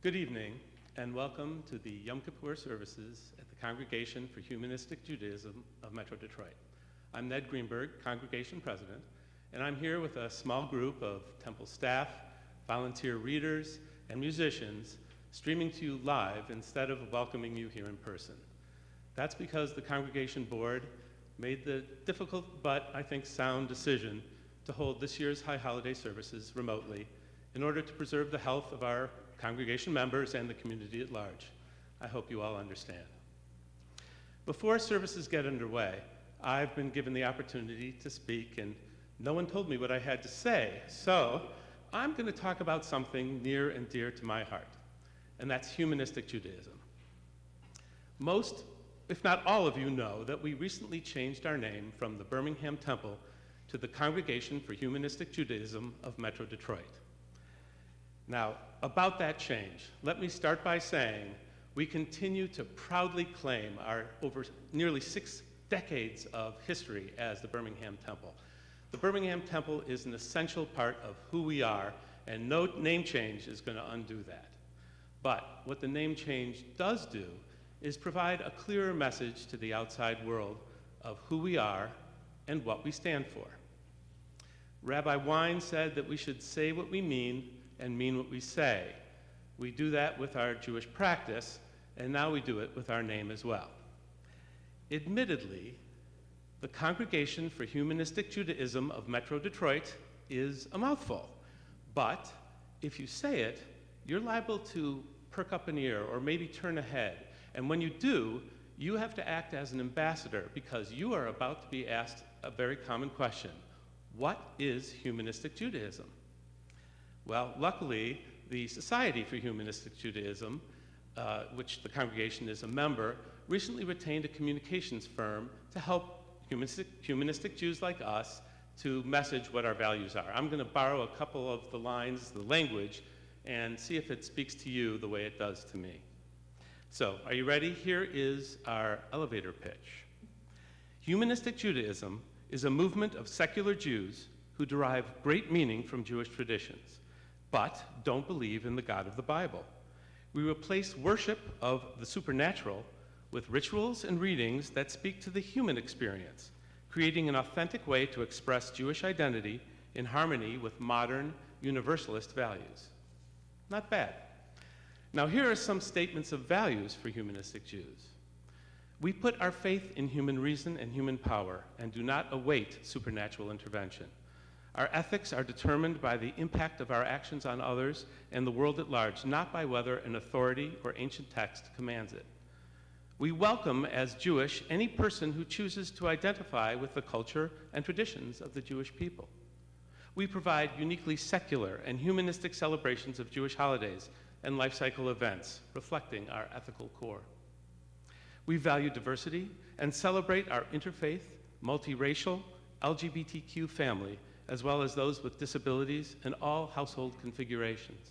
Good evening, and welcome to the Yom Kippur services at the Congregation for Humanistic Judaism of Metro Detroit. I'm Ned Greenberg, Congregation President, and I'm here with a small group of temple staff, volunteer readers, and musicians streaming to you live instead of welcoming you here in person. That's because the Congregation Board made the difficult but, I think, sound decision to hold this year's High Holiday services remotely in order to preserve the health of our congregation members and the community at large. I hope you all understand. Before services get underway, I've been given the opportunity to speak, and no one told me what I had to say, so I'm going to talk about something near and dear to my heart, and that's humanistic Judaism. Most, if not all of you, know that we recently changed our name from the Birmingham Temple to the Congregation for Humanistic Judaism of Metro Detroit. Now, about that change, let me start by saying we continue to proudly claim our over nearly 6 decades of history as the Birmingham Temple. The Birmingham Temple is an essential part of who we are, and no name change is going to undo that. But what the name change does do is provide a clearer message to the outside world of who we are and what we stand for. Rabbi Wein said that we should say what we mean and mean what we say. We do that with our Jewish practice, and now we do it with our name as well. Admittedly, the Congregation for Humanistic Judaism of Metro Detroit is a mouthful, but if you say it, you're liable to perk up an ear or maybe turn a head, and when you do, you have to act as an ambassador because you are about to be asked a very common question. What is humanistic Judaism? Well, luckily, the Society for Humanistic Judaism, which the congregation is a member, recently retained a communications firm to help humanistic Jews like us to message what our values are. I'm going to borrow a couple of the lines, the language, and see if it speaks to you the way it does to me. So, are you ready? Here is our elevator pitch. Humanistic Judaism is a movement of secular Jews who derive great meaning from Jewish traditions, but don't believe in the God of the Bible. We replace worship of the supernatural with rituals and readings that speak to the human experience, creating an authentic way to express Jewish identity in harmony with modern universalist values. Not bad. Now here are some statements of values for humanistic Jews. We put our faith in human reason and human power and do not await supernatural intervention. Our ethics are determined by the impact of our actions on others and the world at large, not by whether an authority or ancient text commands it. We welcome as Jewish any person who chooses to identify with the culture and traditions of the Jewish people. We provide uniquely secular and humanistic celebrations of Jewish holidays and life cycle events, reflecting our ethical core. We value diversity and celebrate our interfaith, multiracial, LGBTQ family, as well as those with disabilities and all household configurations.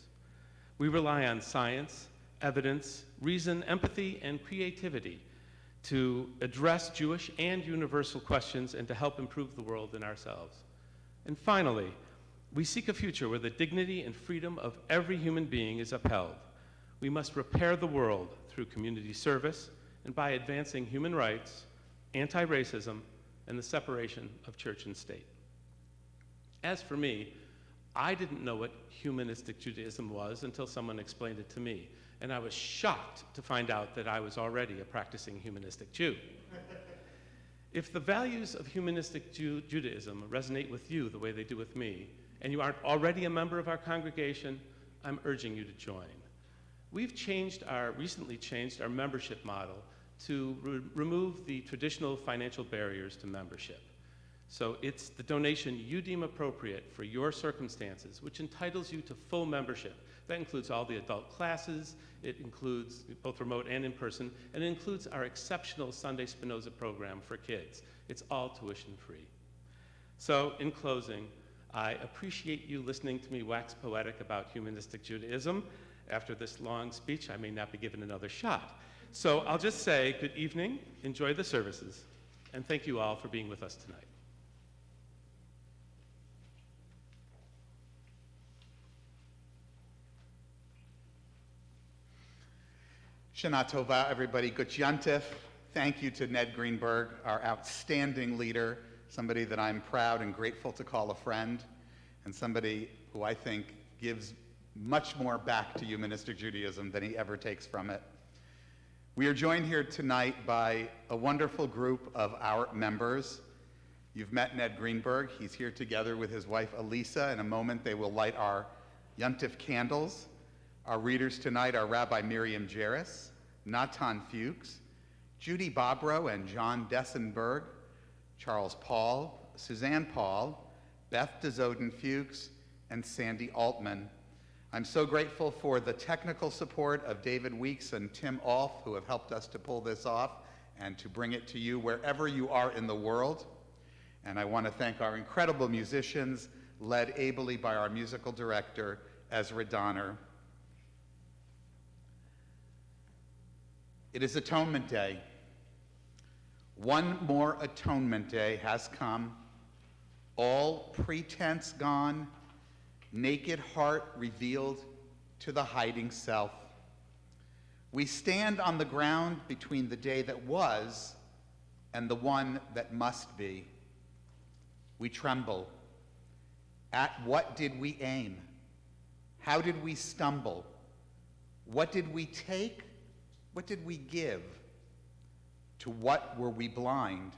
We rely on science, evidence, reason, empathy, and creativity to address Jewish and universal questions and to help improve the world and ourselves. And finally, we seek a future where the dignity and freedom of every human being is upheld. We must repair the world through community service and by advancing human rights, anti-racism, and the separation of church and state. As for me, I didn't know what humanistic Judaism was until someone explained it to me, and I was shocked to find out that I was already a practicing humanistic Jew. If the values of humanistic Judaism resonate with you the way they do with me, and you aren't already a member of our congregation, I'm urging you to join. We've recently changed our membership model to remove the traditional financial barriers to membership. So it's the donation you deem appropriate for your circumstances, which entitles you to full membership. That includes all the adult classes, it includes both remote and in person, and it includes our exceptional Sunday Spinoza program for kids. It's all tuition free. So in closing, I appreciate you listening to me wax poetic about humanistic Judaism. After this long speech, I may not be given another shot. So I'll just say good evening, enjoy the services, and thank you all for being with us tonight. Shana Tova, everybody. Gut Yontif. Thank you to Ned Greenberg, our outstanding leader, somebody that I'm proud and grateful to call a friend, and somebody who I think gives much more back to humanistic Judaism than he ever takes from it. We are joined here tonight by a wonderful group of our members. You've met Ned Greenberg. He's here together with his wife, Elisa. In a moment, they will light our Yontif candles. Our readers tonight are Rabbi Miriam Jeris, Natan Fuchs, Judy Bobrow and John Dessenberg, Charles Paul, Suzanne Paul, Beth DeZoden Fuchs, and Sandy Altman. I'm so grateful for the technical support of David Weeks and Tim Alf, who have helped us to pull this off and to bring it to you wherever you are in the world. And I want to thank our incredible musicians, led ably by our musical director, Ezra Donner. It is Atonement Day. One more Atonement Day has come, all pretense gone, naked heart revealed to the hiding self. We stand on the ground between the day that was and the one that must be. We tremble. At what did we aim? How did we stumble? What did we take? What did we give? To what were we blind?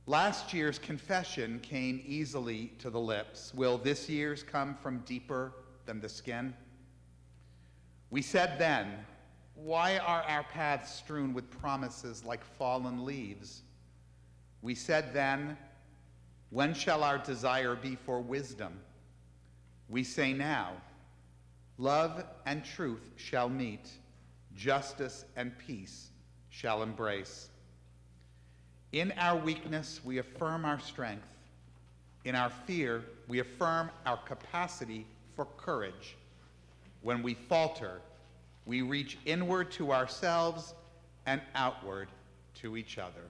Last year's confession came easily to the lips. Will this year's come from deeper than the skin? We said then, why are our paths strewn with promises like fallen leaves? We said then, when shall our desire be for wisdom? We say now, love and truth shall meet, justice and peace shall embrace. In our weakness, we affirm our strength. In our fear, we affirm our capacity for courage. When we falter, we reach inward to ourselves and outward to each other.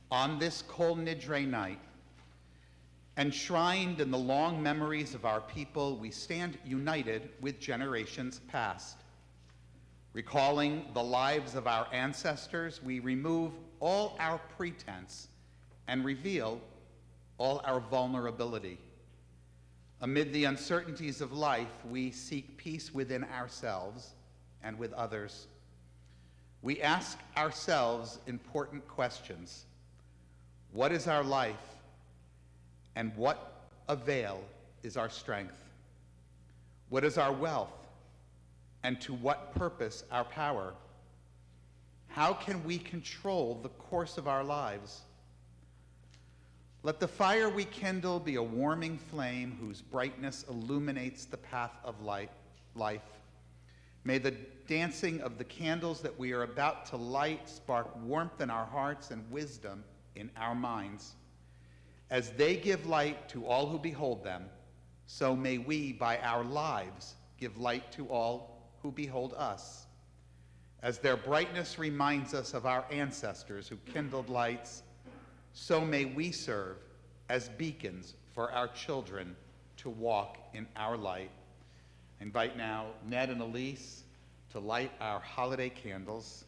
On this cold Nidrei night, enshrined in the long memories of our people, we stand united with generations past. Recalling the lives of our ancestors, we remove all our pretense and reveal all our vulnerability. Amid the uncertainties of life, we seek peace within ourselves and with others. We ask ourselves important questions. What is our life, and what avail is our strength? What is our wealth, and to what purpose our power? How can we control the course of our lives? Let the fire we kindle be a warming flame whose brightness illuminates the path of life. May the dancing of the candles that we are about to light spark warmth in our hearts and wisdom in our minds. As they give light to all who behold them, so may we, by our lives, give light to all who behold us. As their brightness reminds us of our ancestors who kindled lights, so may we serve as beacons for our children to walk in our light. I invite now Ned and Elise to light our holiday candles.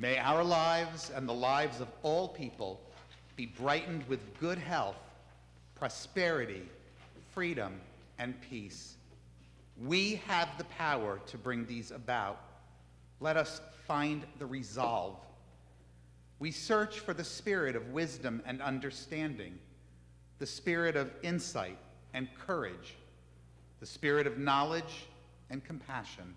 May our lives and the lives of all people be brightened with good health, prosperity, freedom, and peace. We have the power to bring these about. Let us find the resolve. We search for the spirit of wisdom and understanding, the spirit of insight and courage, the spirit of knowledge and compassion.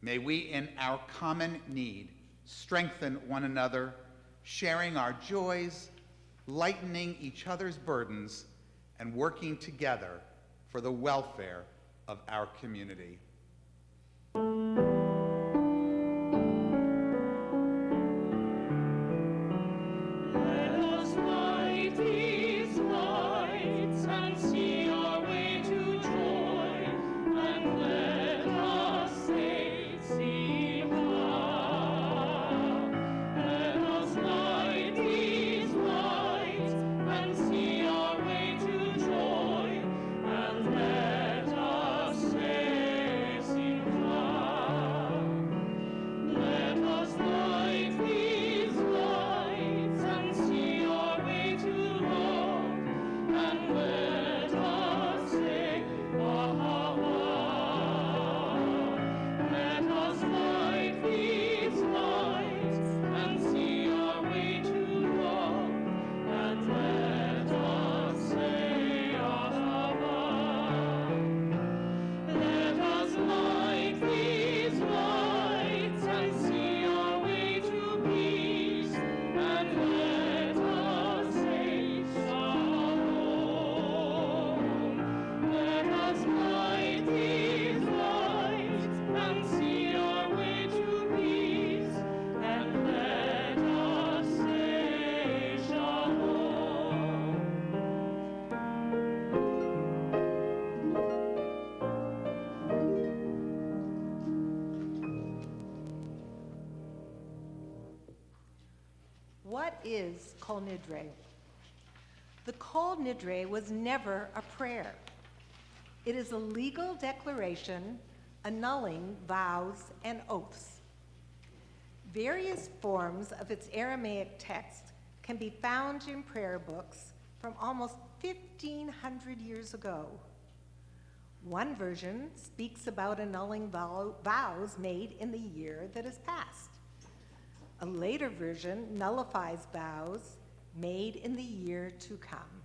May we, in our common need, strengthen one another, sharing our joys, lightening each other's burdens, and working together for the welfare of our community. What is Kol Nidrei? The Kol Nidrei was never a prayer. It is a legal declaration annulling vows and oaths. Various forms of its Aramaic text can be found in prayer books from almost 1,500 years ago. One version speaks about annulling vows made in the year that is past. A later version nullifies vows made in the year to come.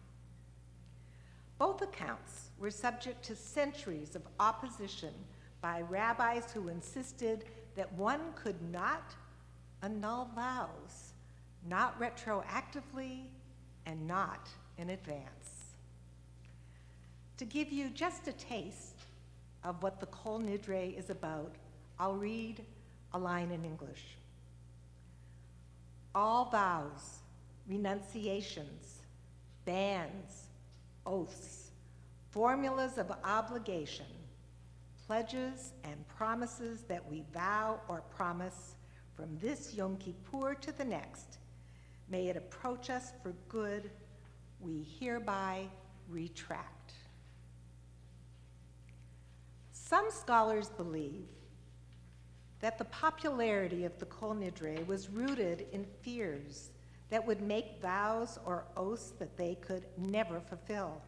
Both accounts were subject to centuries of opposition by rabbis who insisted that one could not annul vows, not retroactively and not in advance. To give you just a taste of what the Kol Nidrei is about, I'll read a line in English. All vows, renunciations, bans, oaths, formulas of obligation, pledges and promises that we vow or promise from this Yom Kippur to the next, may it approach us for good, we hereby retract. Some scholars believe that the popularity of the Kol Nidrei was rooted in fears that would make vows or oaths that they could never fulfill.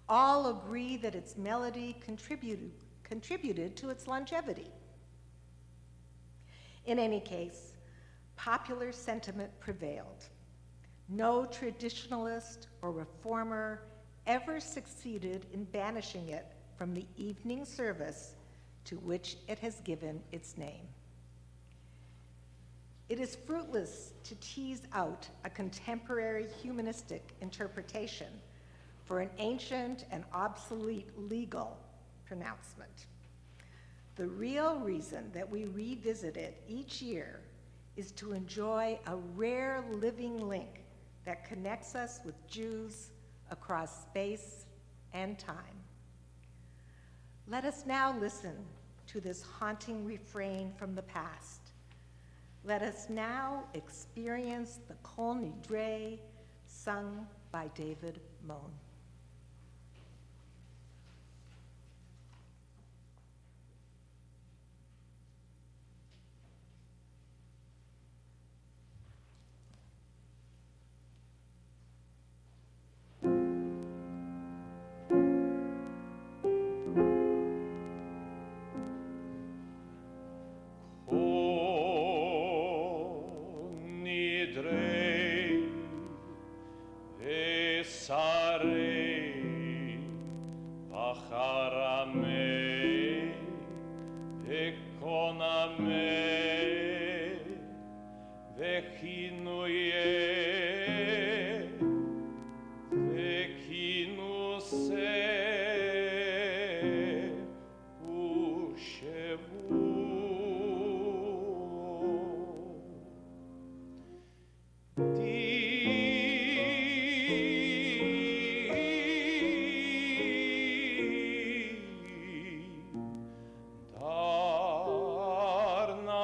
All agree that its melody contributed to its longevity. In any case, popular sentiment prevailed. No traditionalist or reformer ever succeeded in banishing it from the evening service to which it has given its name. It is fruitless to tease out a contemporary humanistic interpretation for an ancient and obsolete legal pronouncement. The real reason that we revisit it each year is to enjoy a rare living link that connects us with Jews across space and time. Let us now listen to this haunting refrain from the past. Let us now experience the Kol Nidrei sung by David Moen. Aramei, Ekonamei, Vechinuye, Vechinuse, Ushevu. Darna,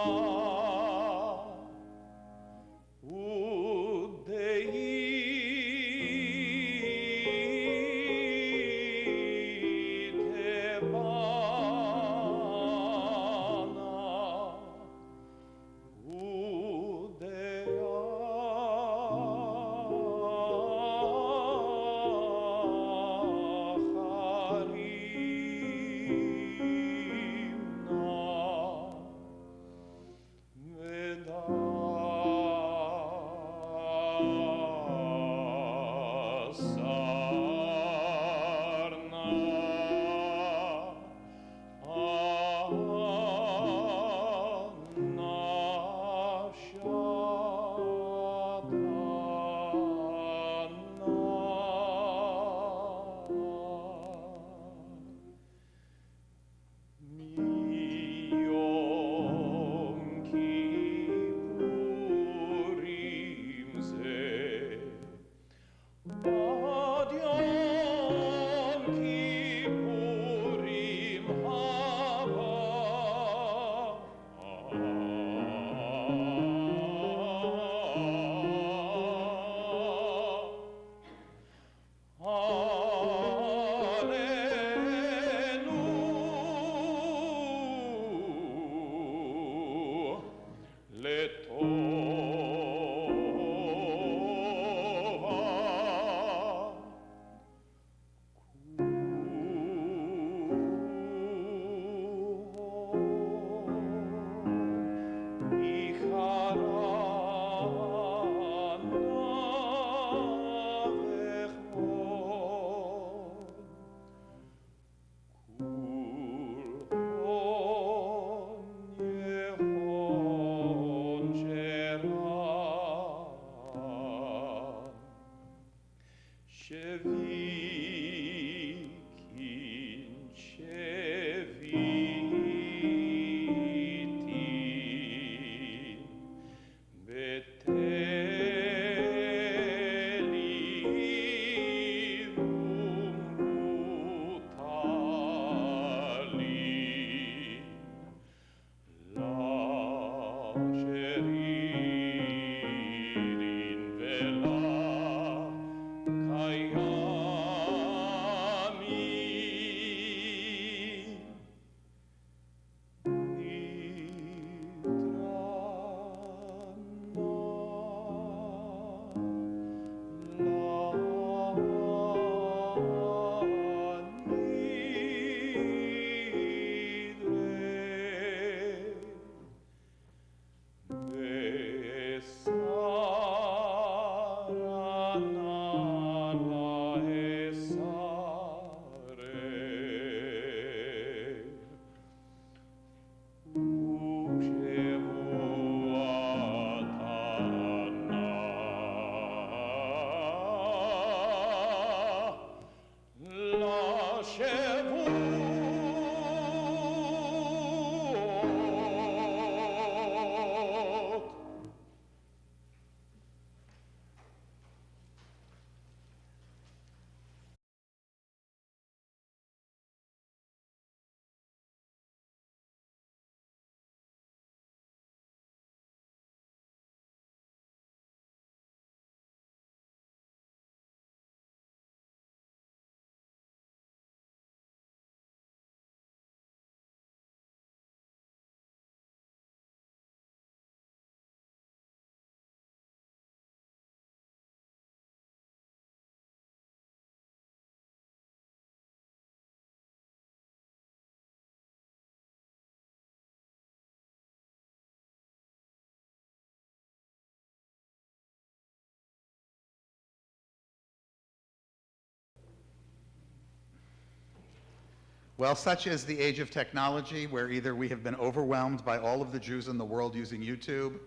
Well, such is the age of technology, where either we have been overwhelmed by all of the Jews in the world using YouTube,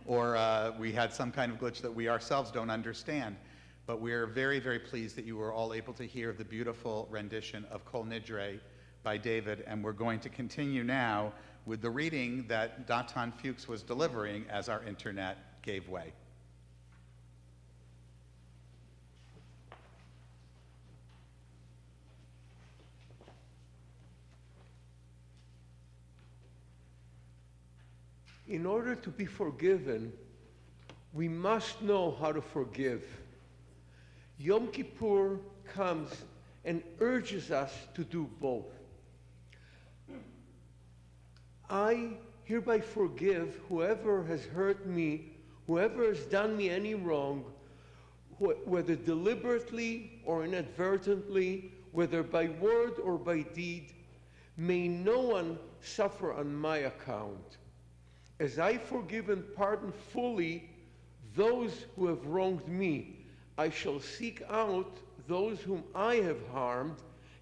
or we had some kind of glitch that we ourselves don't understand. But we're very, very pleased that you were all able to hear the beautiful rendition of Kol Nidrei by David, and we're going to continue now with the reading that Datan Fuchs was delivering as our internet gave way. In order to be forgiven, we must know how to forgive. Yom Kippur comes and urges us to do both. I hereby forgive whoever has hurt me, whoever has done me any wrong, whether deliberately or inadvertently, whether by word or by deed. May no one suffer on my account. As I forgive and pardon fully those who have wronged me, I shall seek out those whom I have harmed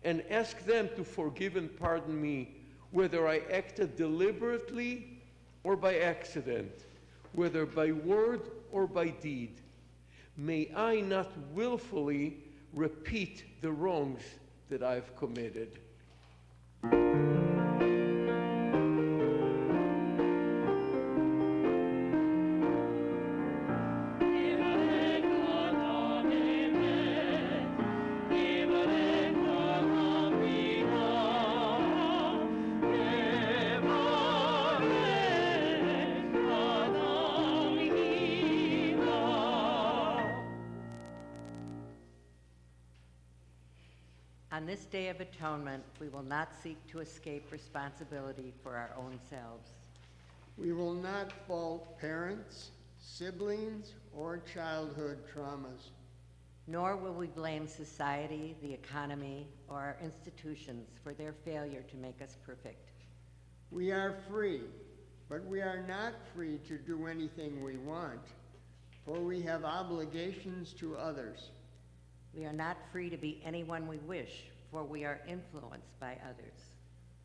and ask them to forgive and pardon me, whether I acted deliberately or by accident, whether by word or by deed. May I not willfully repeat the wrongs that I've committed. On this Day of Atonement, we will not seek to escape responsibility for our own selves. We will not fault parents, siblings, or childhood traumas. Nor will we blame society, the economy, or our institutions for their failure to make us perfect. We are free, but we are not free to do anything we want, for we have obligations to others. We are not free to be anyone we wish, for we are influenced by others.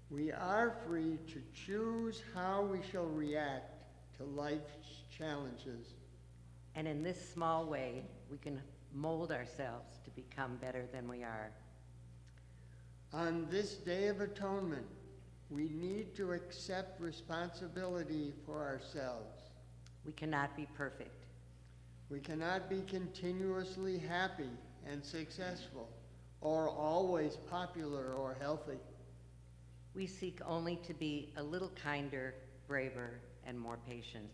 We are free to choose how we shall react to life's challenges. And in this small way, we can mold ourselves to become better than we are. On this Day of Atonement, we need to accept responsibility for ourselves. We cannot be perfect. We cannot be continuously happy and successful, or always popular or healthy. We seek only to be a little kinder, braver, and more patient.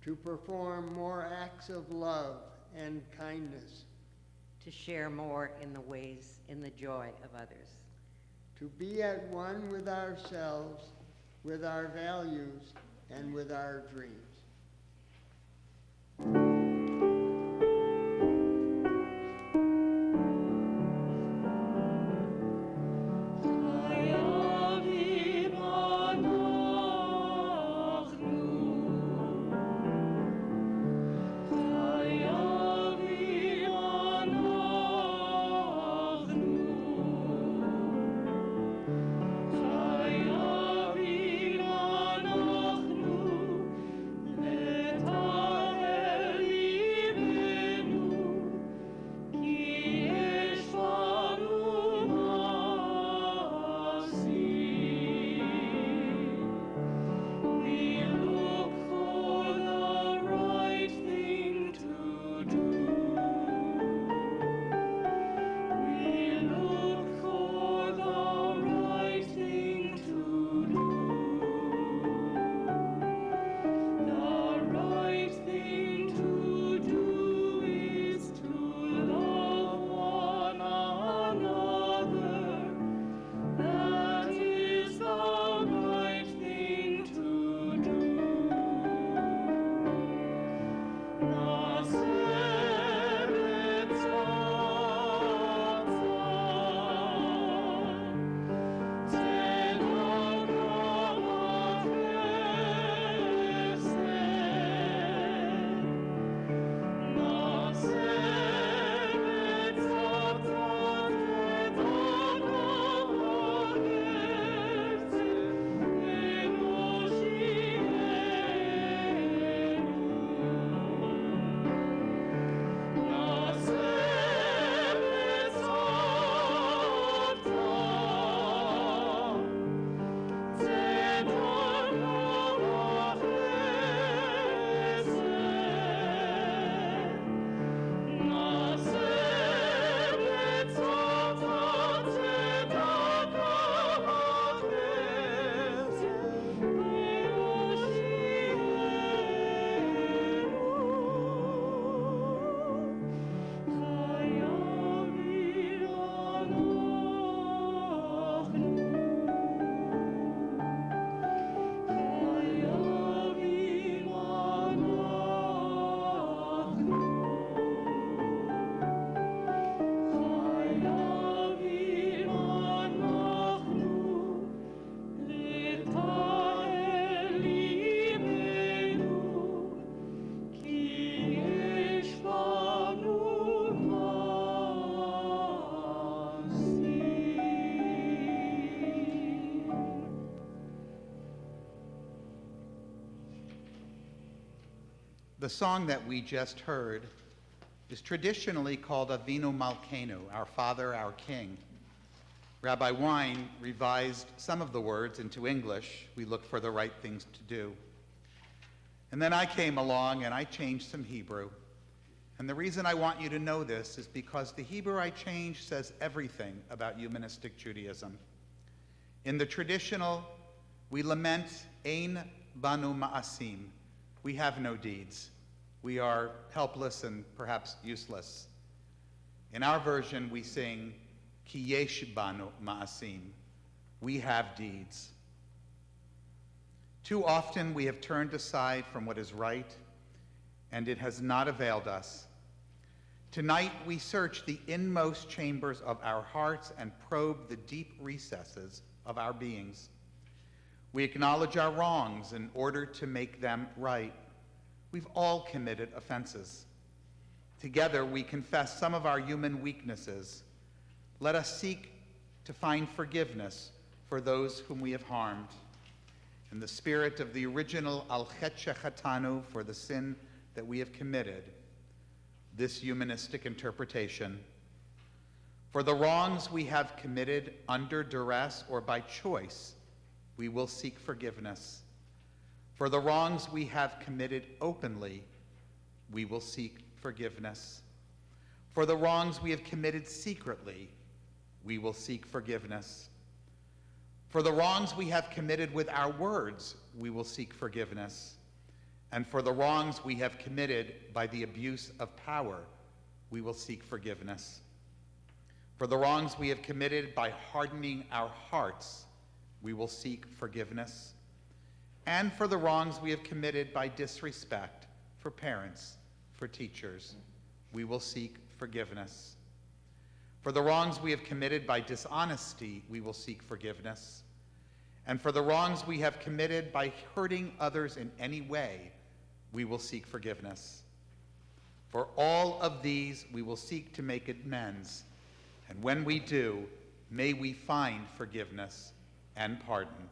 To perform more acts of love and kindness. To share more in the joy of others. To be at one with ourselves, with our values, and with our dreams. The song that we just heard is traditionally called Avinu Malkeinu, our Father, our King. Rabbi Wein revised some of the words into English. We look for the right things to do. And then I came along and I changed some Hebrew. And the reason I want you to know this is because the Hebrew I changed says everything about humanistic Judaism. In the traditional, we lament Ein Banu Ma'asim. We have no deeds. We are helpless and perhaps useless. In our version, we sing Ki Yesh Banu Ma'asim. We have deeds. Too often we have turned aside from what is right, and it has not availed us. Tonight we search the inmost chambers of our hearts and probe the deep recesses of our beings. We acknowledge our wrongs in order to make them right. We've all committed offenses. Together we confess some of our human weaknesses. Let us seek to find forgiveness for those whom we have harmed. In the spirit of the original Al Chet Shechatanu, for the sin that we have committed, this humanistic interpretation. For the wrongs we have committed under duress or by choice, we will seek forgiveness. For the wrongs we have committed openly, we will seek forgiveness. For the wrongs we have committed secretly, we will seek forgiveness. For the wrongs we have committed with our words, we will seek forgiveness. And for the wrongs we have committed by the abuse of power, we will seek forgiveness. For the wrongs we have committed by hardening our hearts, we will seek forgiveness. And for the wrongs we have committed by disrespect for parents, for teachers, we will seek forgiveness. For the wrongs we have committed by dishonesty, we will seek forgiveness. And for the wrongs we have committed by hurting others in any way, we will seek forgiveness. For all of these, we will seek to make amends. And when we do, may we find forgiveness and pardon.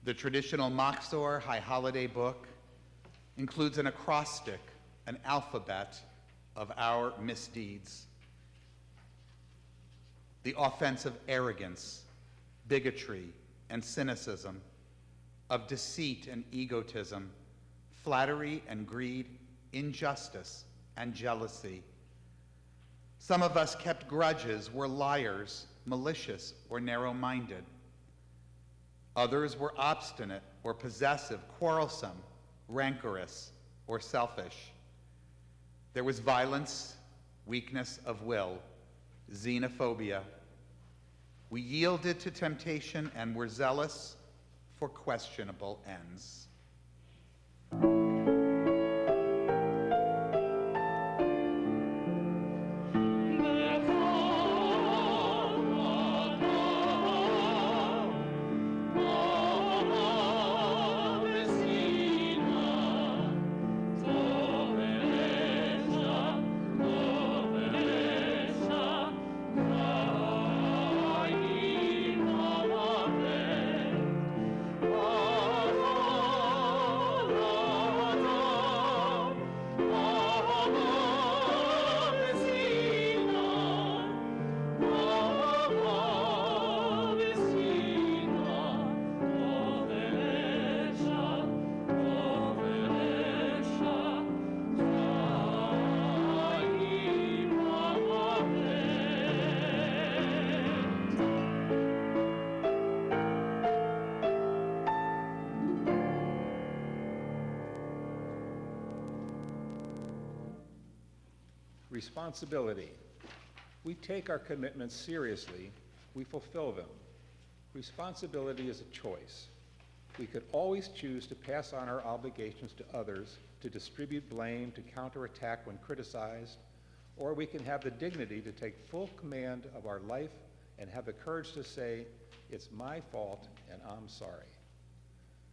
The traditional Machzor High Holiday book includes an acrostic, an alphabet of our misdeeds. The offense of arrogance, bigotry, and cynicism, of deceit and egotism, flattery and greed, injustice and jealousy. Some of us kept grudges, were liars, malicious, or narrow-minded. Others were obstinate or possessive, quarrelsome, rancorous, or selfish. There was violence, weakness of will, xenophobia. We yielded to temptation and were zealous for questionable ends. Responsibility. We take our commitments seriously, we fulfill them. Responsibility is a choice. We could always choose to pass on our obligations to others, to distribute blame, to counterattack when criticized, or we can have the dignity to take full command of our life and have the courage to say, it's my fault and I'm sorry.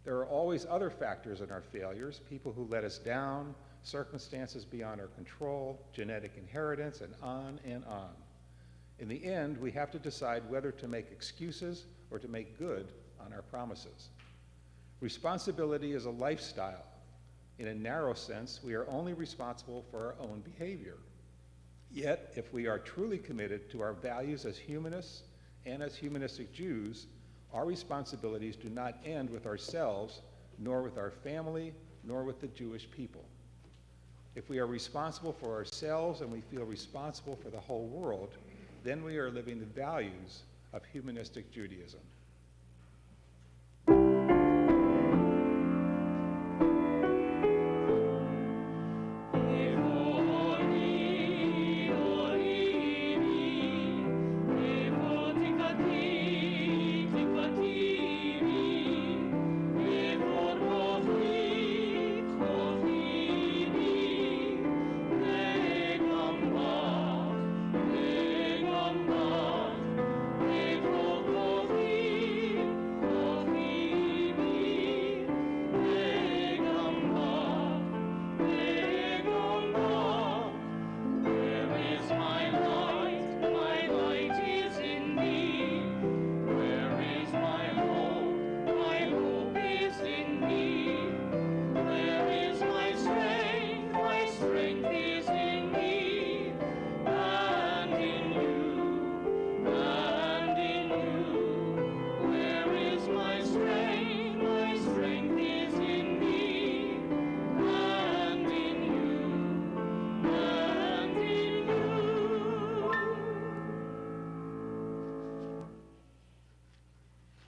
There are always other factors in our failures, people who let us down, circumstances beyond our control, genetic inheritance, and on and on. In the end, we have to decide whether to make excuses or to make good on our promises. Responsibility is a lifestyle. In a narrow sense, we are only responsible for our own behavior. Yet, if we are truly committed to our values as humanists and as humanistic Jews, our responsibilities do not end with ourselves, nor with our family, nor with the Jewish people. If we are responsible for ourselves and we feel responsible for the whole world, then we are living the values of humanistic Judaism.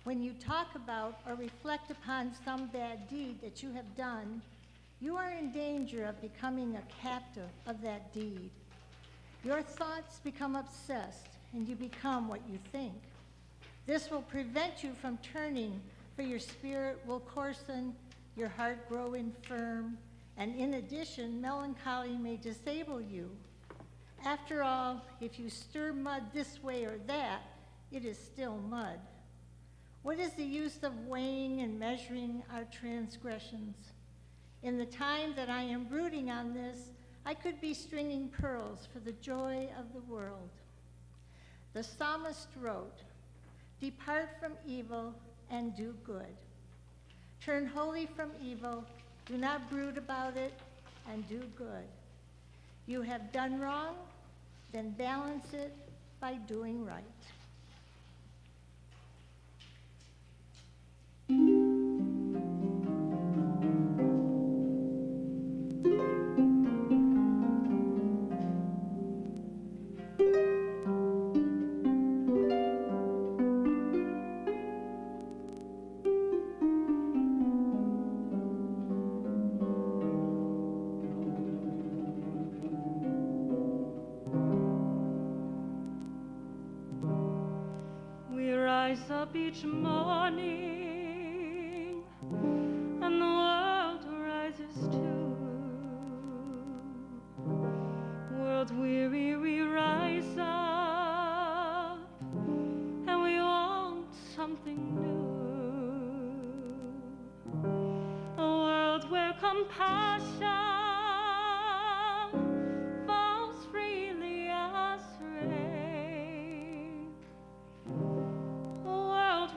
When you talk about or reflect upon some bad deed that you have done, you are in danger of becoming a captive of that deed. Your thoughts become obsessed, and you become what you think. This will prevent you from turning, for your spirit will coarsen, your heart grow infirm, and in addition, melancholy may disable you. After all, if you stir mud this way or that, it is still mud. What is the use of weighing and measuring our transgressions? In the time that I am brooding on this, I could be stringing pearls for the joy of the world. The psalmist wrote, "Depart from evil and do good. Turn wholly from evil, do not brood about it, and do good. You have done wrong, then balance it by doing right." Rise up each morning, and the world rises too. World weary, we rise up, and we want something new. A world where compassion falls freely as rain.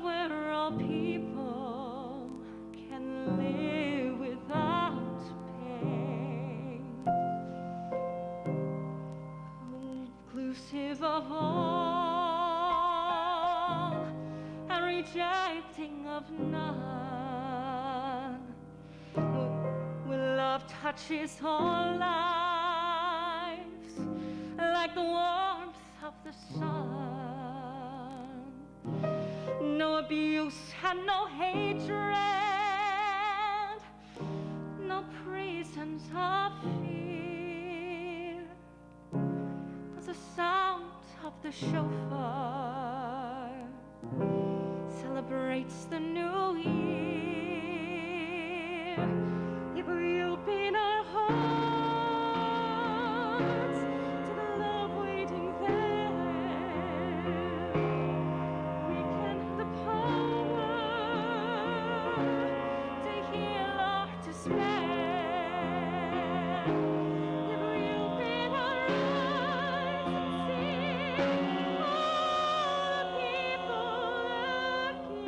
Where all people can live without pain, inclusive of all and rejecting of none, where love touches all lives like the warmth of the sun. No abuse and no hatred, no prisons of fear. the shofar celebrates the new year. If we open our hearts to the love waiting there, we can have the power to heal our despair. If we open our eyes and see all people again,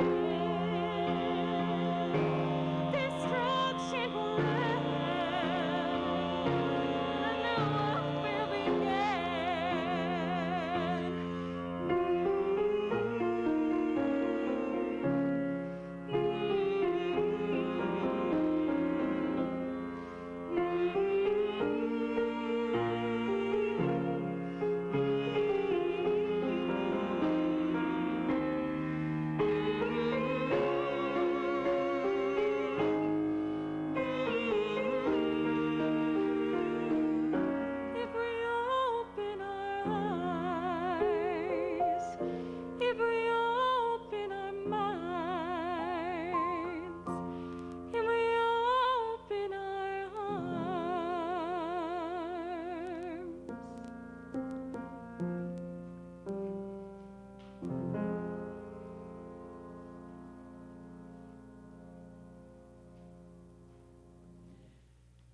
destruction will end, and the world will If we open our eyes, if we open our minds, if we open our arms.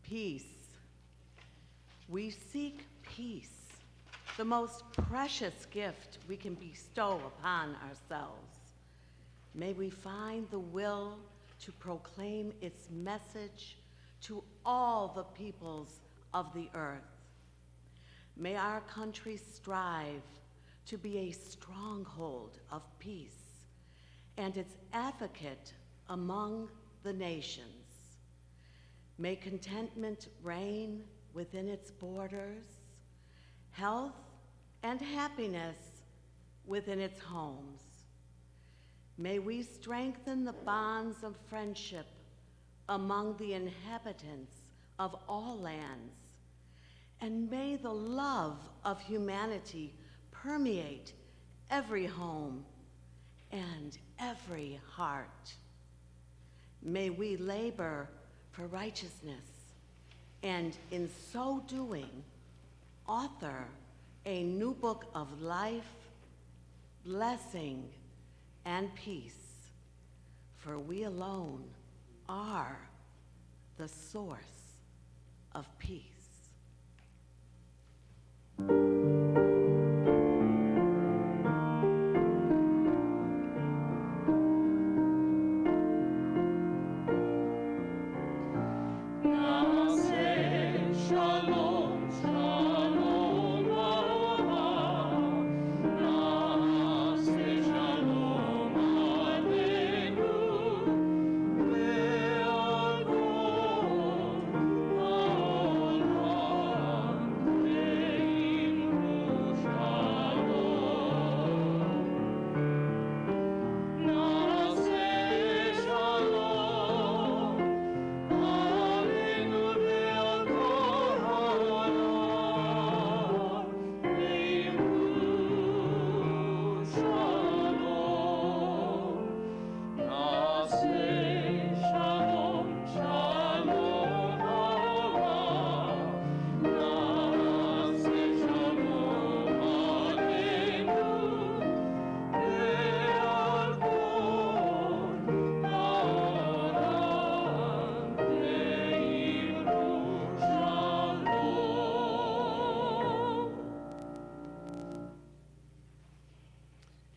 Peace. We seek peace, the most precious gift we can bestow upon ourselves. May we find the will to proclaim its message to all the peoples of the earth. May our country strive to be a stronghold of peace and its advocate among the nations. May contentment reign within its borders, health and happiness within its homes. May we strengthen the bonds of friendship among the inhabitants of all lands, and may the love of humanity permeate every home and every heart. May we labor for righteousness, and in so doing, author a new book of life, blessing, and peace, for we alone are the source of peace.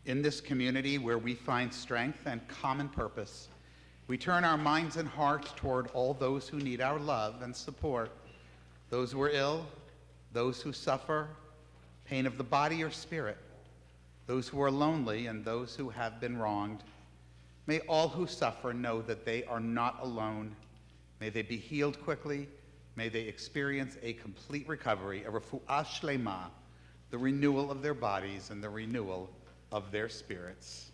In this community where we find strength and common purpose, we turn our minds and hearts toward all those who need our love and support, those who are ill, those who suffer pain of the body or spirit, those who are lonely, and those who have been wronged. May all who suffer know that they are not alone. May they be healed quickly. May they experience a complete recovery, a refuah shlema, the renewal of their bodies and the renewal of their spirits.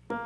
Kol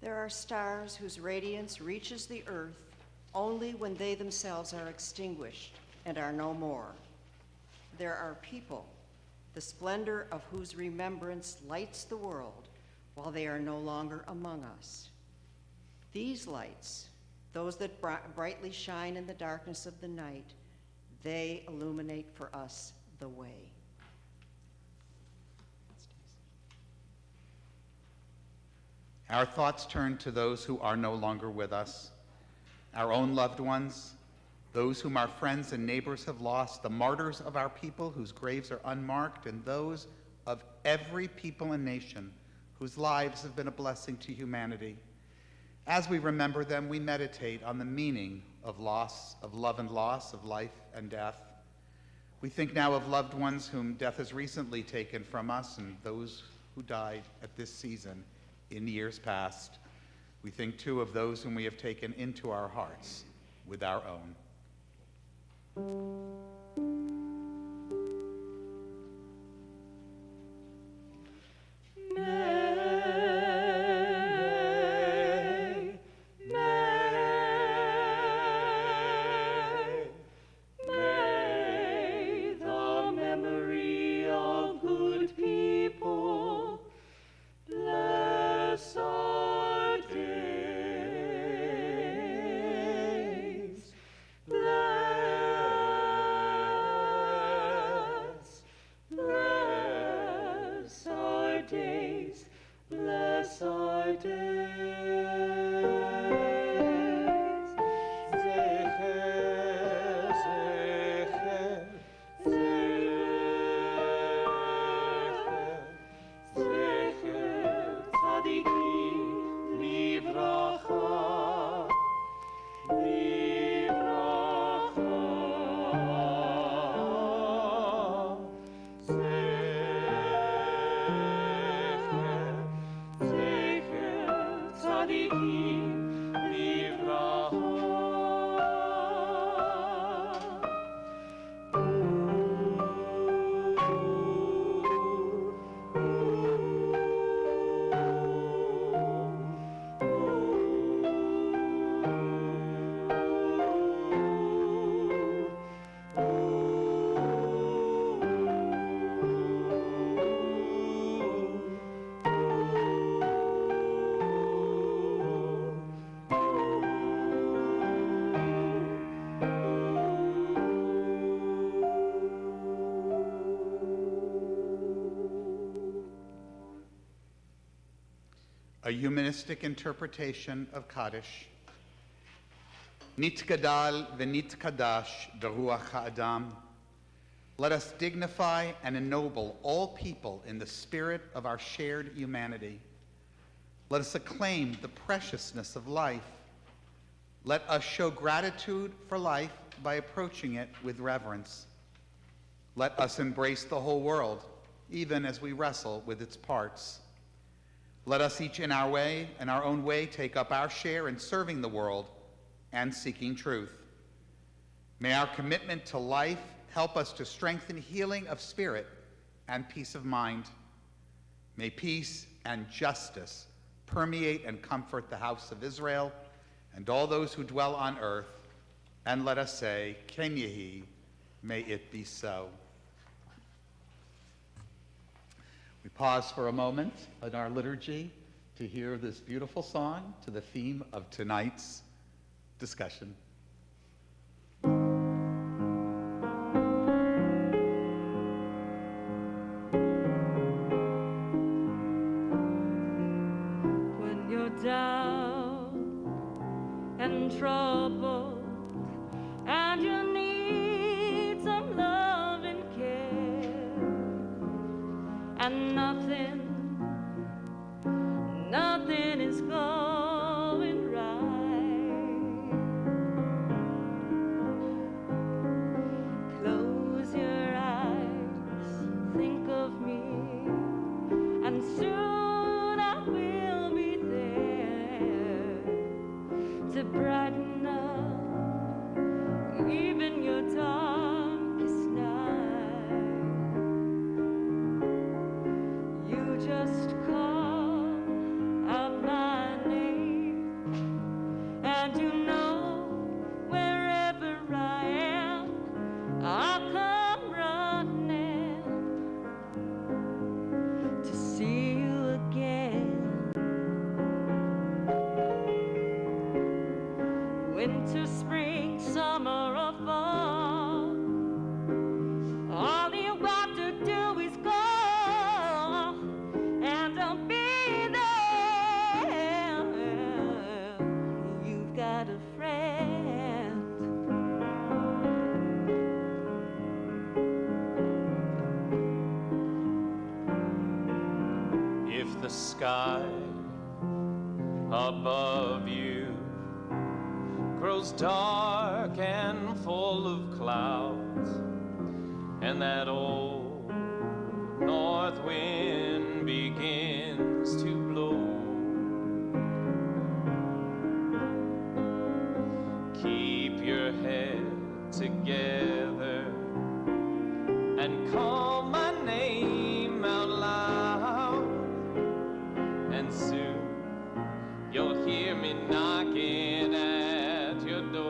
There are stars whose radiance reaches the earth only when they themselves are extinguished and are no more. There are people, the splendor of whose remembrance lights the world while they are no longer among us. These lights, those that brightly shine in the darkness of the night, they illuminate for us the way. Our thoughts turn to those who are no longer with us, our own loved ones, those whom our friends and neighbors have lost, the martyrs of our people whose graves are unmarked, and those of every people and nation whose lives have been a blessing to humanity. As we remember them, we meditate on the meaning of loss, of love and loss, of life and death. We think now of loved ones whom death has recently taken from us and those who died at this season in years past. We think too of those whom we have taken into our hearts with our own. A humanistic interpretation of Kaddish. Nitgadal v'nitkadash beruach ha'adam. Let us dignify and ennoble all people in the spirit of our shared humanity. Let us acclaim the preciousness of life. Let us show gratitude for life by approaching it with reverence. Let us embrace the whole world, even as we wrestle with its parts. Let us each in our own way, take up our share in serving the world and seeking truth. May our commitment to life help us to strengthen healing of spirit and peace of mind. May peace and justice permeate and comfort the house of Israel and all those who dwell on earth. And let us say, Ken Yehi, may it be so. We pause for a moment in our liturgy to hear this beautiful song to the theme of tonight's discussion. When you're down and troubled and your needs are if the sky above you grows dark and full of clouds, and that old north wind begins to blow, keep your head together and call my name out loud, and soon you'll hear me knocking at your door.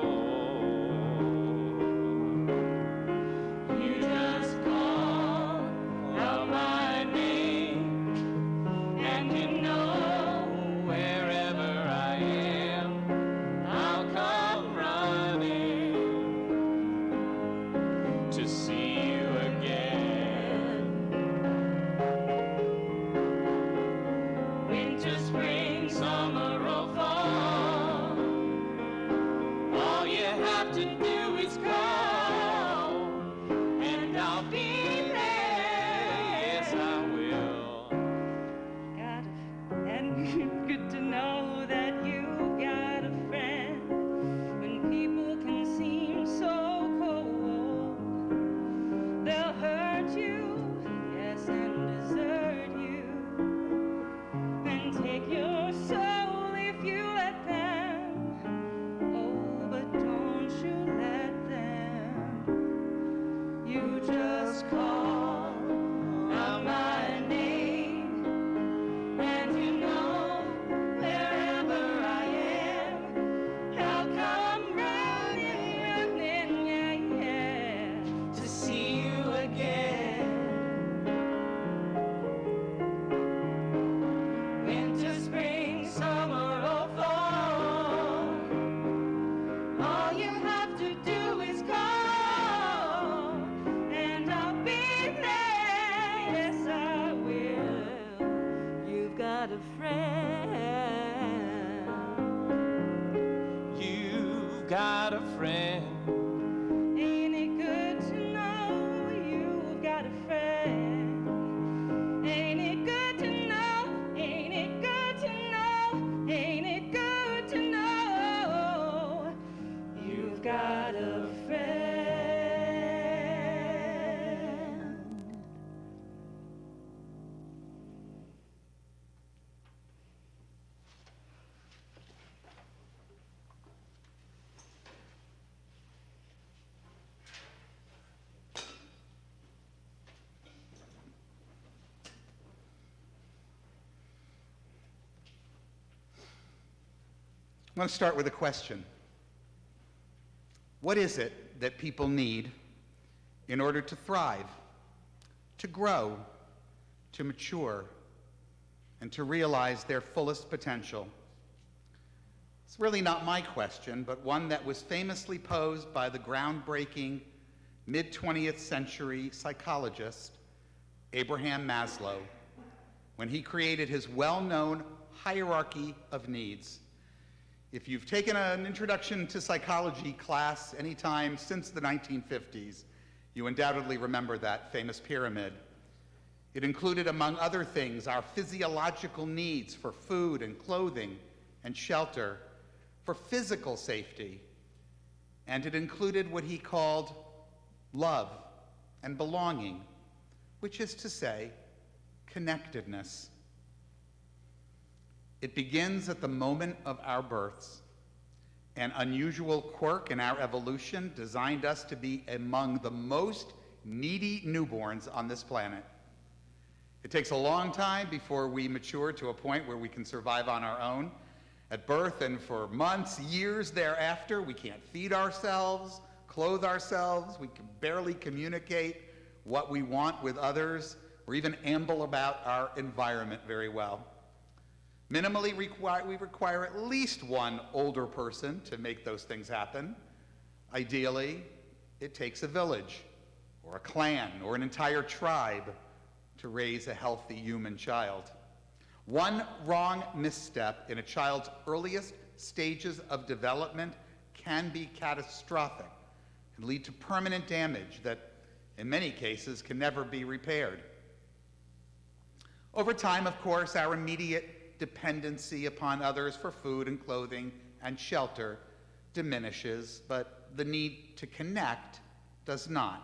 You just call out my name, and you know wherever I am, I'll come running to see you again. Winter, spring, summer, or fall, all you have to do is call, and I'll be there. Yes, I will. Got and good to know that you got a friend when people can seem so cold. They'll hurt you, yes, and desert you, and take your soul if you let them. Oh, but don't you let them. You just call out my name, and you know wherever I am, I'll come running, running, yeah, yeah, to see you again. Winter, spring, summer, or fall, all you have to do is call, and I'll be there. Yes, I will. You've got a friend. You've got a friend. Ain't it good to know you've got a friend? Ain't it good to know? Ain't it good to know? Ain't it good to know you've got a friend? I'm going to start with a question. What is it that people need in order to thrive, to grow, to mature, and to realize their fullest potential? It's really not my question, but one that was famously posed by the groundbreaking mid-20th century psychologist Abraham Maslow when he created his well-known hierarchy of needs. If you've taken an introduction to psychology class anytime since the 1950s, you undoubtedly remember that famous pyramid. It included, among other things, our physiological needs for food and clothing and shelter, for physical safety, and it included what he called love and belonging, which is to say, connectedness. It begins at the moment of our births, an unusual quirk in our evolution designed us to be among the most needy newborns on this planet. It takes a long time before we mature to a point where we can survive on our own. At birth and for months, years thereafter, we can't feed ourselves, clothe ourselves, we can barely communicate what we want with others, or even amble about our environment very well. Minimally, we require at least one older person to make those things happen. Ideally, it takes a village, or a clan, or an entire tribe to raise a healthy human child. One wrong misstep in a child's earliest stages of development can be catastrophic and lead to permanent damage that, in many cases, can never be repaired. Over time, of course, our immediate dependency upon others for food and clothing and shelter diminishes, but the need to connect does not.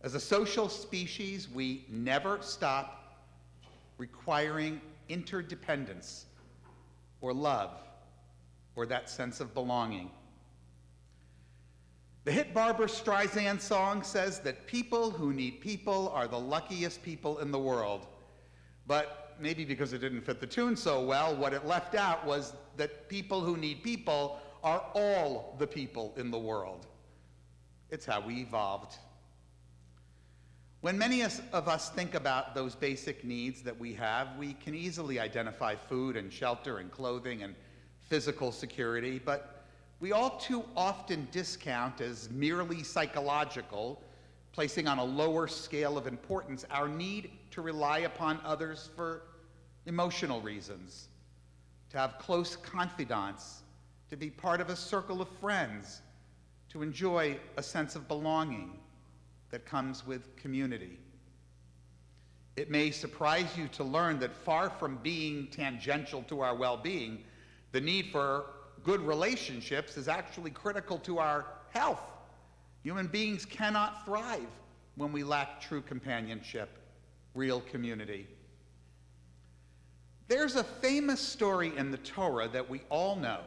As a social species, we never stop requiring interdependence or love or that sense of belonging. The hit Barbra Streisand song says that people who need people are the luckiest people in the world. But maybe because it didn't fit the tune so well, what it left out was that people who need people are all the people in the world. It's how we evolved. When many of us think about those basic needs that we have, we can easily identify food and shelter and clothing and physical security, but we all too often discount as merely psychological, placing on a lower scale of importance our need to rely upon others for emotional reasons, to have close confidants, to be part of a circle of friends, to enjoy a sense of belonging that comes with community. It may surprise you to learn that far from being tangential to our well-being, the need for good relationships is actually critical to our health. Human beings cannot thrive when we lack true companionship, real community. There's a famous story in the Torah that we all know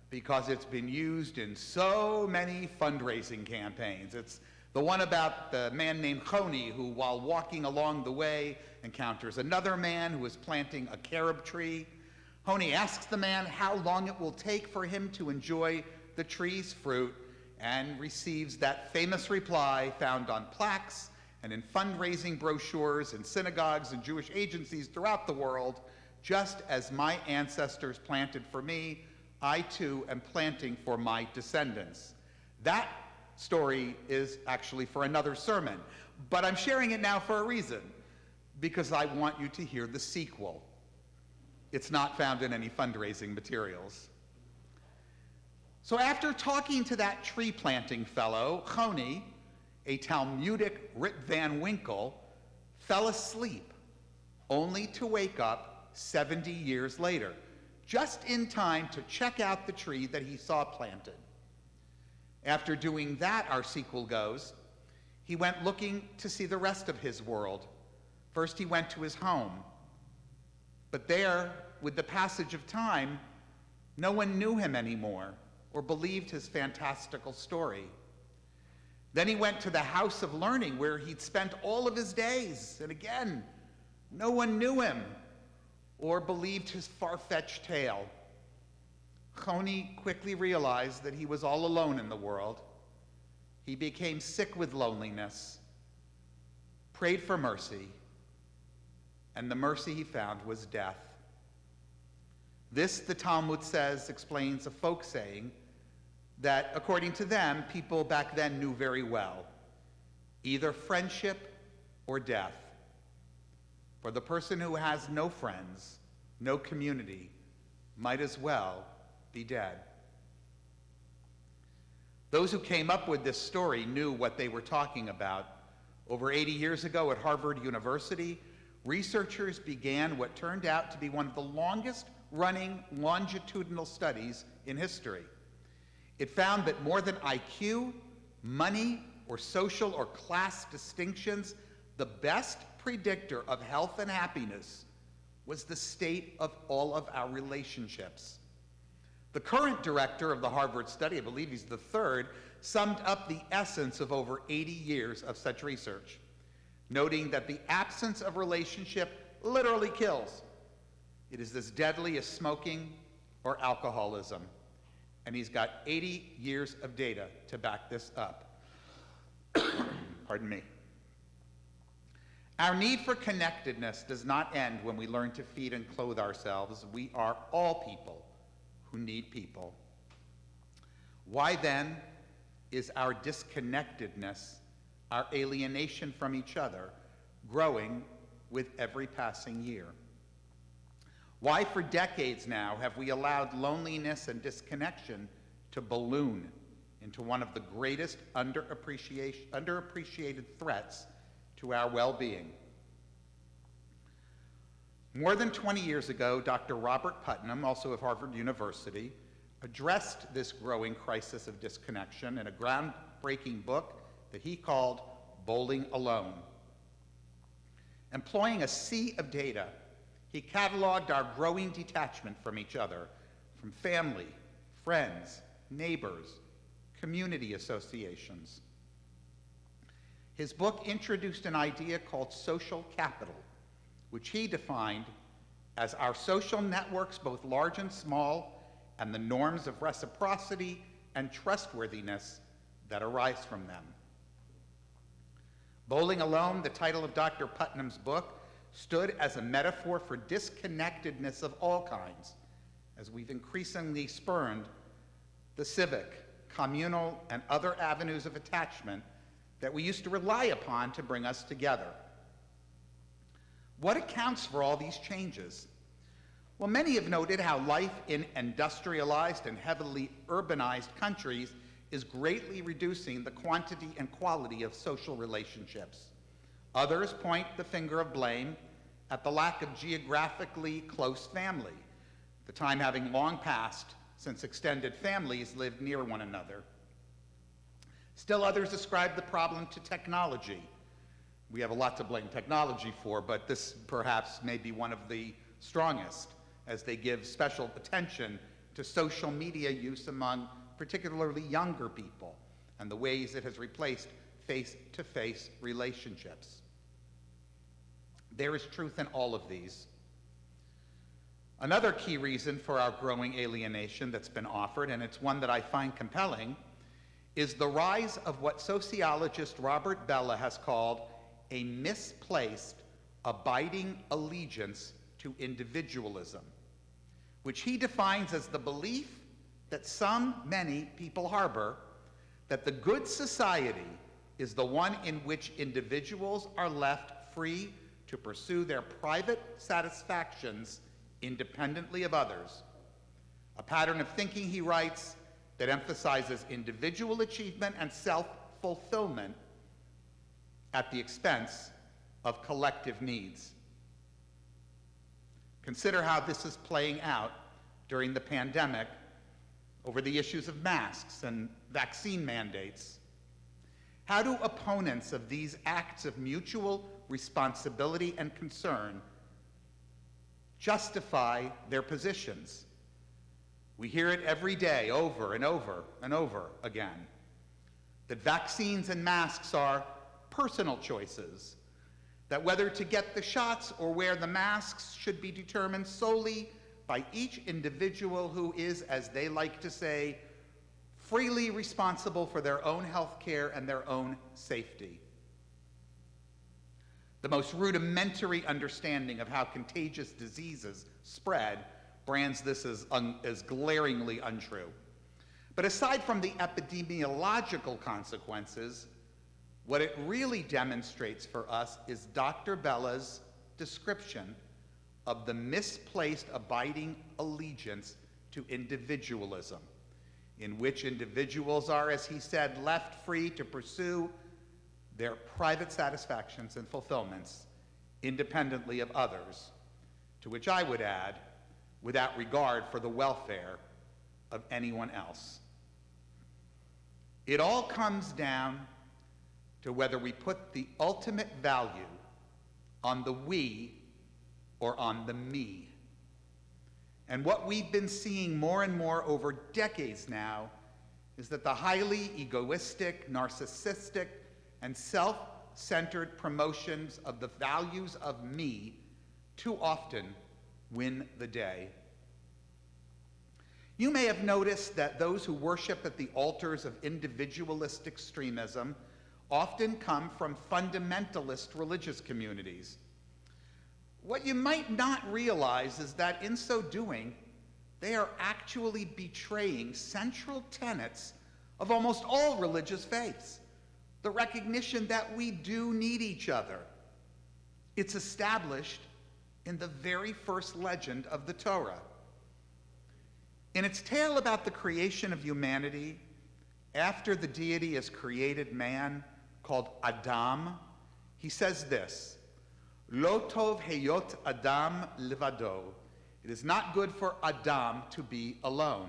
because it's been used in so many fundraising campaigns. It's the one about the man named Choni who, while walking along the way, encounters another man who is planting a carob tree. Choni asks the man how long it will take for him to enjoy the tree's fruit and receives that famous reply found on plaques and in fundraising brochures in synagogues and Jewish agencies throughout the world. Just as my ancestors planted for me, I too am planting for my descendants. That story is actually for another sermon, but I'm sharing it now for a reason, because I want you to hear the sequel. It's not found in any fundraising materials. So after talking to that tree planting fellow, Choni, a Talmudic Rip Van Winkle, fell asleep, only to wake up 70 years later, just in time to check out the tree that he saw planted. After doing that, our sequel goes, he went looking to see the rest of his world. First, he went to his home. But there, with the passage of time, no one knew him anymore or believed his fantastical story. Then he went to the house of learning where he'd spent all of his days, and again, no one knew him or believed his far-fetched tale. Choni quickly realized that he was all alone in the world. He became sick with loneliness, prayed for mercy, and the mercy he found was death. This, the Talmud says, explains a folk saying that, according to them, people back then knew very well, either friendship or death. For the person who has no friends, no community, might as well be dead. Those who came up with this story knew what they were talking about. Over 80 years ago at Harvard University, researchers began what turned out to be one of the longest-running longitudinal studies in history. It found that more than IQ, money, or social or class distinctions, the best predictor of health and happiness was the state of all of our relationships. The current director of the Harvard study, I believe he's the third, summed up the essence of over 80 years of such research, noting that the absence of relationship literally kills. It is as deadly as smoking or alcoholism. And he's got 80 years of data to back this up. Pardon me. Our need for connectedness does not end when we learn to feed and clothe ourselves. We are all people who need people. Why then is our disconnectedness, our alienation from each other, growing with every passing year? Why for decades now have we allowed loneliness and disconnection to balloon into one of the greatest underappreciated threats to our well-being? More than 20 years ago, Dr. Robert Putnam, also of Harvard University, addressed this growing crisis of disconnection in a groundbreaking book that he called Bowling Alone. Employing a sea of data, he cataloged our growing detachment from each other, from family, friends, neighbors, community associations. His book introduced an idea called social capital, which he defined as our social networks, both large and small, and the norms of reciprocity and trustworthiness that arise from them. Bowling Alone, the title of Dr. Putnam's book, stood as a metaphor for disconnectedness of all kinds, as we've increasingly spurned the civic, communal, and other avenues of attachment that we used to rely upon to bring us together. What accounts for all these changes? Well, many have noted how life in industrialized and heavily urbanized countries is greatly reducing the quantity and quality of social relationships. Others point the finger of blame at the lack of geographically close family, the time having long passed since extended families lived near one another. Still others ascribe the problem to technology. We have a lot to blame technology for, but this perhaps may be one of the strongest, as they give special attention to social media use among particularly younger people and the ways it has replaced face-to-face relationships. There is truth in all of these. Another key reason for our growing alienation that's been offered, and it's one that I find compelling, is the rise of what sociologist Robert Bellah has called a misplaced, abiding allegiance to individualism, which he defines as the belief that many people harbor, that the good society is the one in which individuals are left free to pursue their private satisfactions independently of others. A pattern of thinking, he writes, that emphasizes individual achievement and self-fulfillment at the expense of collective needs. Consider how this is playing out during the pandemic over the issues of masks and vaccine mandates. How do opponents of these acts of mutual responsibility and concern justify their positions? We hear it every day, over and over and over again, that vaccines and masks are personal choices, that whether to get the shots or wear the masks should be determined solely by each individual who is, as they like to say, freely responsible for their own health care and their own safety. The most rudimentary understanding of how contagious diseases spread brands this as glaringly untrue. But aside from the epidemiological consequences, what it really demonstrates for us is Dr. Bellah's description of the misplaced abiding allegiance to individualism, in which individuals are, as he said, left free to pursue their private satisfactions and fulfillments independently of others, to which I would add, without regard for the welfare of anyone else. It all comes down to whether we put the ultimate value on the we or on the me. And what we've been seeing more and more over decades now is that the highly egoistic, narcissistic, and self-centered promotions of the values of me too often win the day. You may have noticed that those who worship at the altars of individualist extremism often come from fundamentalist religious communities. What you might not realize is that in so doing, they are actually betraying central tenets of almost all religious faiths. The recognition that we do need each other. It's established in the very first legend of the Torah. In its tale about the creation of humanity, after the deity has created man, called Adam, he says this: Lo tov heyot Adam levado. It is not good for Adam to be alone.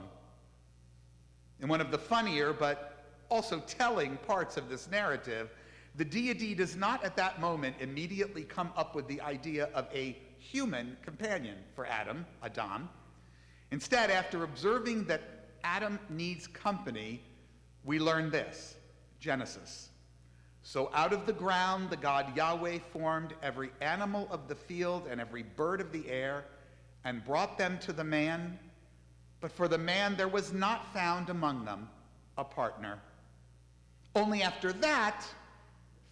In one of the funnier but also telling parts of this narrative, the deity does not at that moment immediately come up with the idea of a human companion for Adam. Instead, after observing that Adam needs company, we learn this, Genesis. So out of the ground the God Yahweh formed every animal of the field and every bird of the air, and brought them to the man. But for the man there was not found among them a partner. Only after that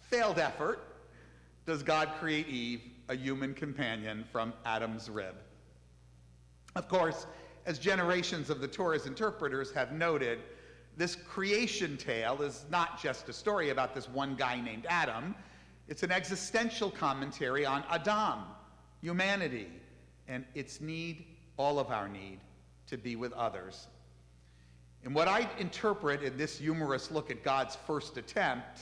failed effort does God create Eve, a human companion from Adam's rib. Of course, as generations of the Torah's interpreters have noted, this creation tale is not just a story about this one guy named Adam. It's an existential commentary on Adam, humanity, and its need, all of our need, to be with others. And what I interpret in this humorous look at God's first attempt,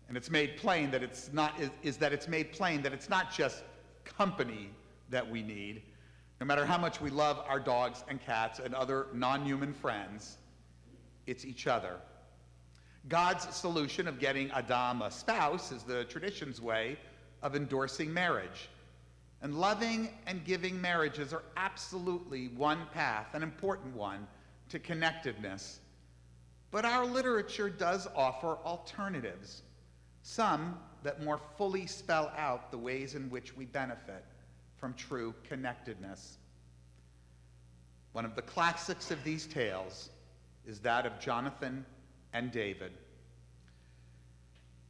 and it's made plain that it's not, is that it's made plain that it's not just company that we need. No matter how much we love our dogs and cats and other non-human friends, it's each other. God's solution of getting Adam a spouse is the tradition's way of endorsing marriage. And loving and giving marriages are absolutely one path, an important one, to connectedness. But our literature does offer alternatives, some that more fully spell out the ways in which we benefit from true connectedness. One of the classics of these tales is that of Jonathan and David.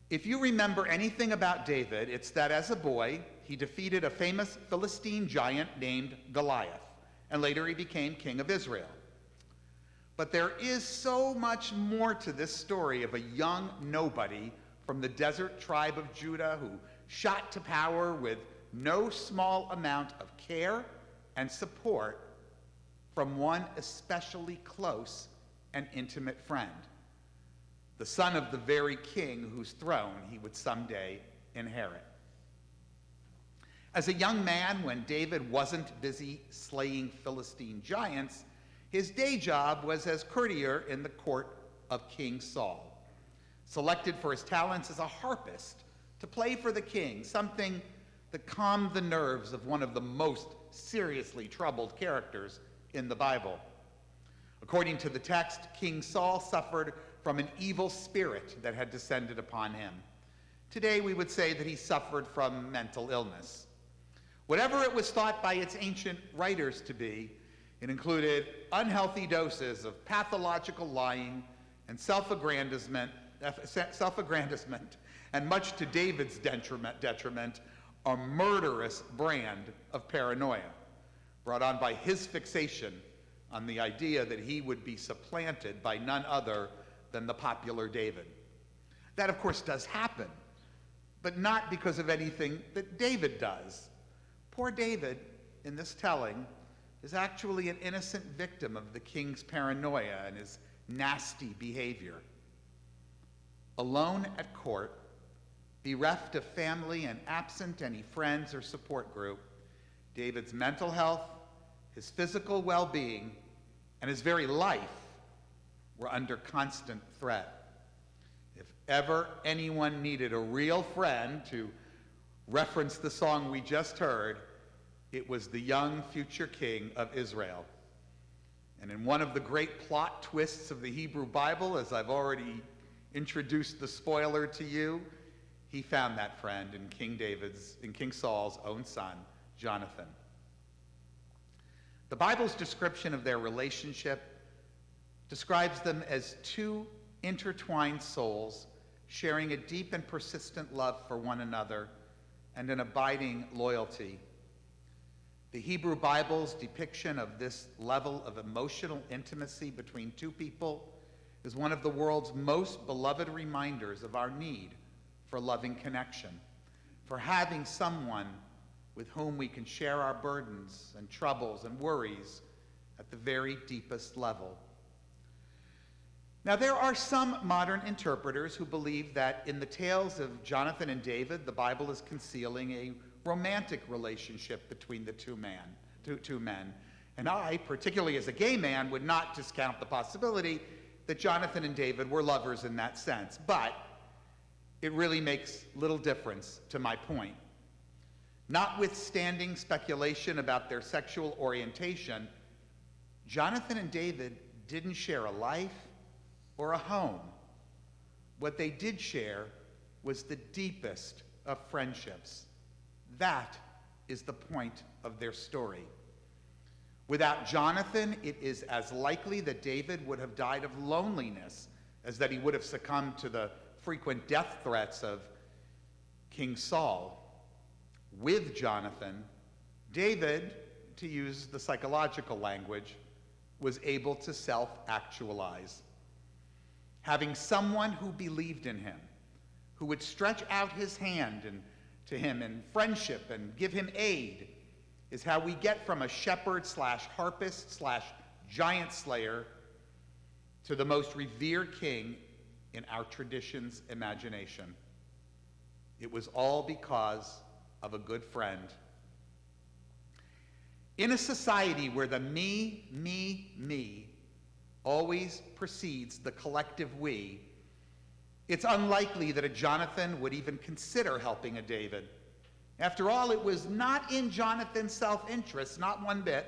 If you remember anything about David, it's that as a boy, he defeated a famous Philistine giant named Goliath, and later he became king of Israel. But there is so much more to this story of a young nobody from the desert tribe of Judah who shot to power with no small amount of care and support from one especially close and intimate friend, the son of the very king whose throne he would someday inherit. As a young man, when David wasn't busy slaying Philistine giants, his day job was as courtier in the court of King Saul, selected for his talents as a harpist to play for the king, something that calmed the nerves of one of the most seriously troubled characters in the Bible. According to the text, King Saul suffered from an evil spirit that had descended upon him. Today, we would say that he suffered from mental illness. Whatever it was thought by its ancient writers to be, it included unhealthy doses of pathological lying and self-aggrandizement, and much to David's detriment, a murderous brand of paranoia, brought on by his fixation on the idea that he would be supplanted by none other than the popular David. That, of course, does happen, but not because of anything that David does. Poor David, in this telling, is actually an innocent victim of the king's paranoia and his nasty behavior. Alone at court, bereft of family and absent any friends or support group, David's mental health, his physical well-being, and his very life were under constant threat. If ever anyone needed a real friend, to reference the song we just heard, it was the young future king of Israel. And in one of the great plot twists of the Hebrew Bible, as I've already introduced the spoiler to you, he found that friend in King Saul's own son, Jonathan. The Bible's description of their relationship describes them as two intertwined souls sharing a deep and persistent love for one another and an abiding loyalty. The Hebrew Bible's depiction of this level of emotional intimacy between two people is one of the world's most beloved reminders of our need for loving connection, for having someone with whom we can share our burdens and troubles and worries at the very deepest level. Now, there are some modern interpreters who believe that in the tales of Jonathan and David, the Bible is concealing a romantic relationship between the two men. And I, particularly as a gay man, would not discount the possibility that Jonathan and David were lovers in that sense. But it really makes little difference to my point. Notwithstanding speculation about their sexual orientation, Jonathan and David didn't share a life or a home. What they did share was the deepest of friendships. That is the point of their story. Without Jonathan, it is as likely that David would have died of loneliness as that he would have succumbed to the frequent death threats of King Saul. With Jonathan, David, to use the psychological language, was able to self-actualize. Having someone who believed in him, who would stretch out his hand to him in friendship and give him aid, is how we get from a shepherd slash harpist slash giant slayer to the most revered king in our tradition's imagination. It was all because of a good friend. In a society where the me always precedes the collective we, it's unlikely that a Jonathan would even consider helping a David. After all, it was not in Jonathan's self-interest, not one bit.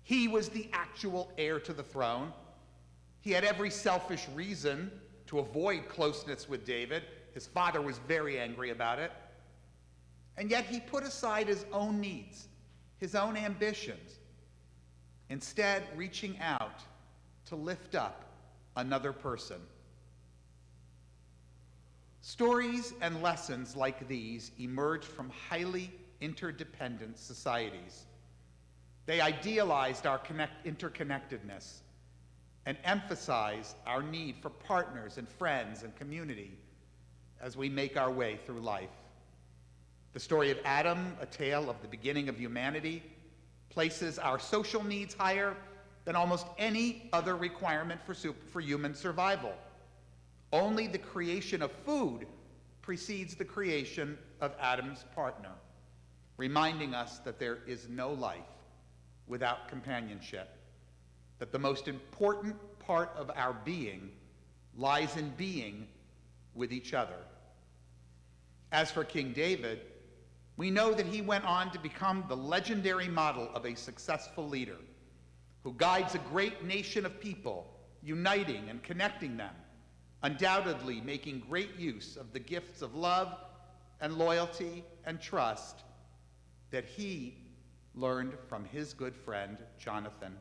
He was the actual heir to the throne. He had every selfish reason to avoid closeness with David. His father was very angry about it. And yet he put aside his own needs, his own ambitions, instead reaching out to lift up another person. Stories and lessons like these emerged from highly interdependent societies. They idealized our interconnectedness and emphasized our need for partners and friends and community as we make our way through life. The story of Adam, a tale of the beginning of humanity, places our social needs higher than almost any other requirement for human survival. Only the creation of food precedes the creation of Adam's partner, reminding us that there is no life without companionship, that the most important part of our being lies in being with each other. As for King David, we know that he went on to become the legendary model of a successful leader who guides a great nation of people, uniting and connecting them, undoubtedly making great use of the gifts of love and loyalty and trust that he learned from his good friend, Jonathan.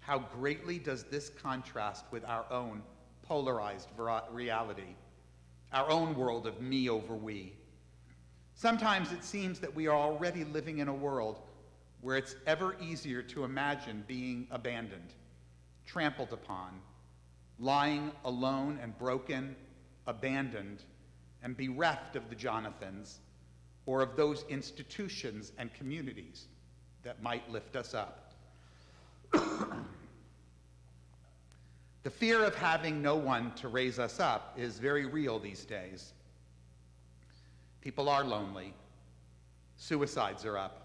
How greatly does this contrast with our own polarized reality, our own world of me over we. Sometimes it seems that we are already living in a world where it's ever easier to imagine being abandoned, trampled upon, lying alone and broken, abandoned, and bereft of the Jonathans, or of those institutions and communities that might lift us up. The fear of having no one to raise us up is very real these days. People are lonely. Suicides are up.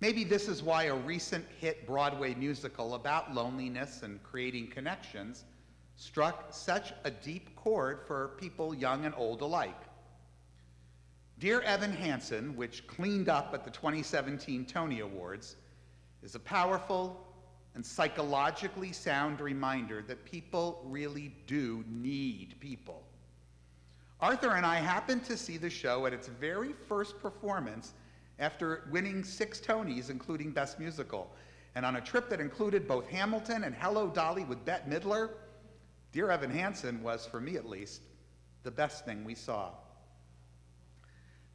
Maybe this is why a recent hit Broadway musical about loneliness and creating connections struck such a deep chord for people young and old alike. Dear Evan Hansen, which cleaned up at the 2017 Tony Awards, is a powerful and psychologically sound reminder that people really do need people. Arthur and I happened to see the show at its very first performance after winning 6 Tonys, including Best Musical. And on a trip that included both Hamilton and Hello, Dolly with Bette Midler, Dear Evan Hansen was, for me at least, the best thing we saw.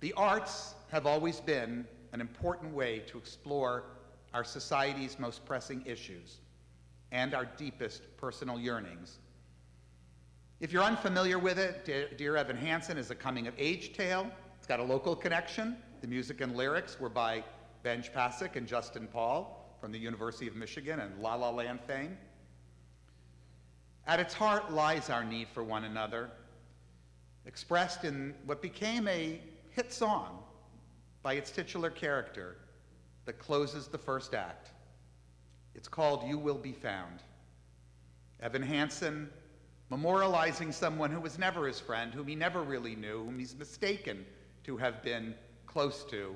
The arts have always been an important way to explore our society's most pressing issues and our deepest personal yearnings. If you're unfamiliar with it, Dear Evan Hansen is a coming-of-age tale. It's got a local connection. The music and lyrics were by Benj Pasek and Justin Paul from the University of Michigan and La La Land fame. At its heart lies our need for one another, expressed in what became a hit song by its titular character that closes the first act. It's called You Will Be Found. Evan Hansen, memorializing someone who was never his friend, whom he never really knew, whom he's mistaken to have been close to,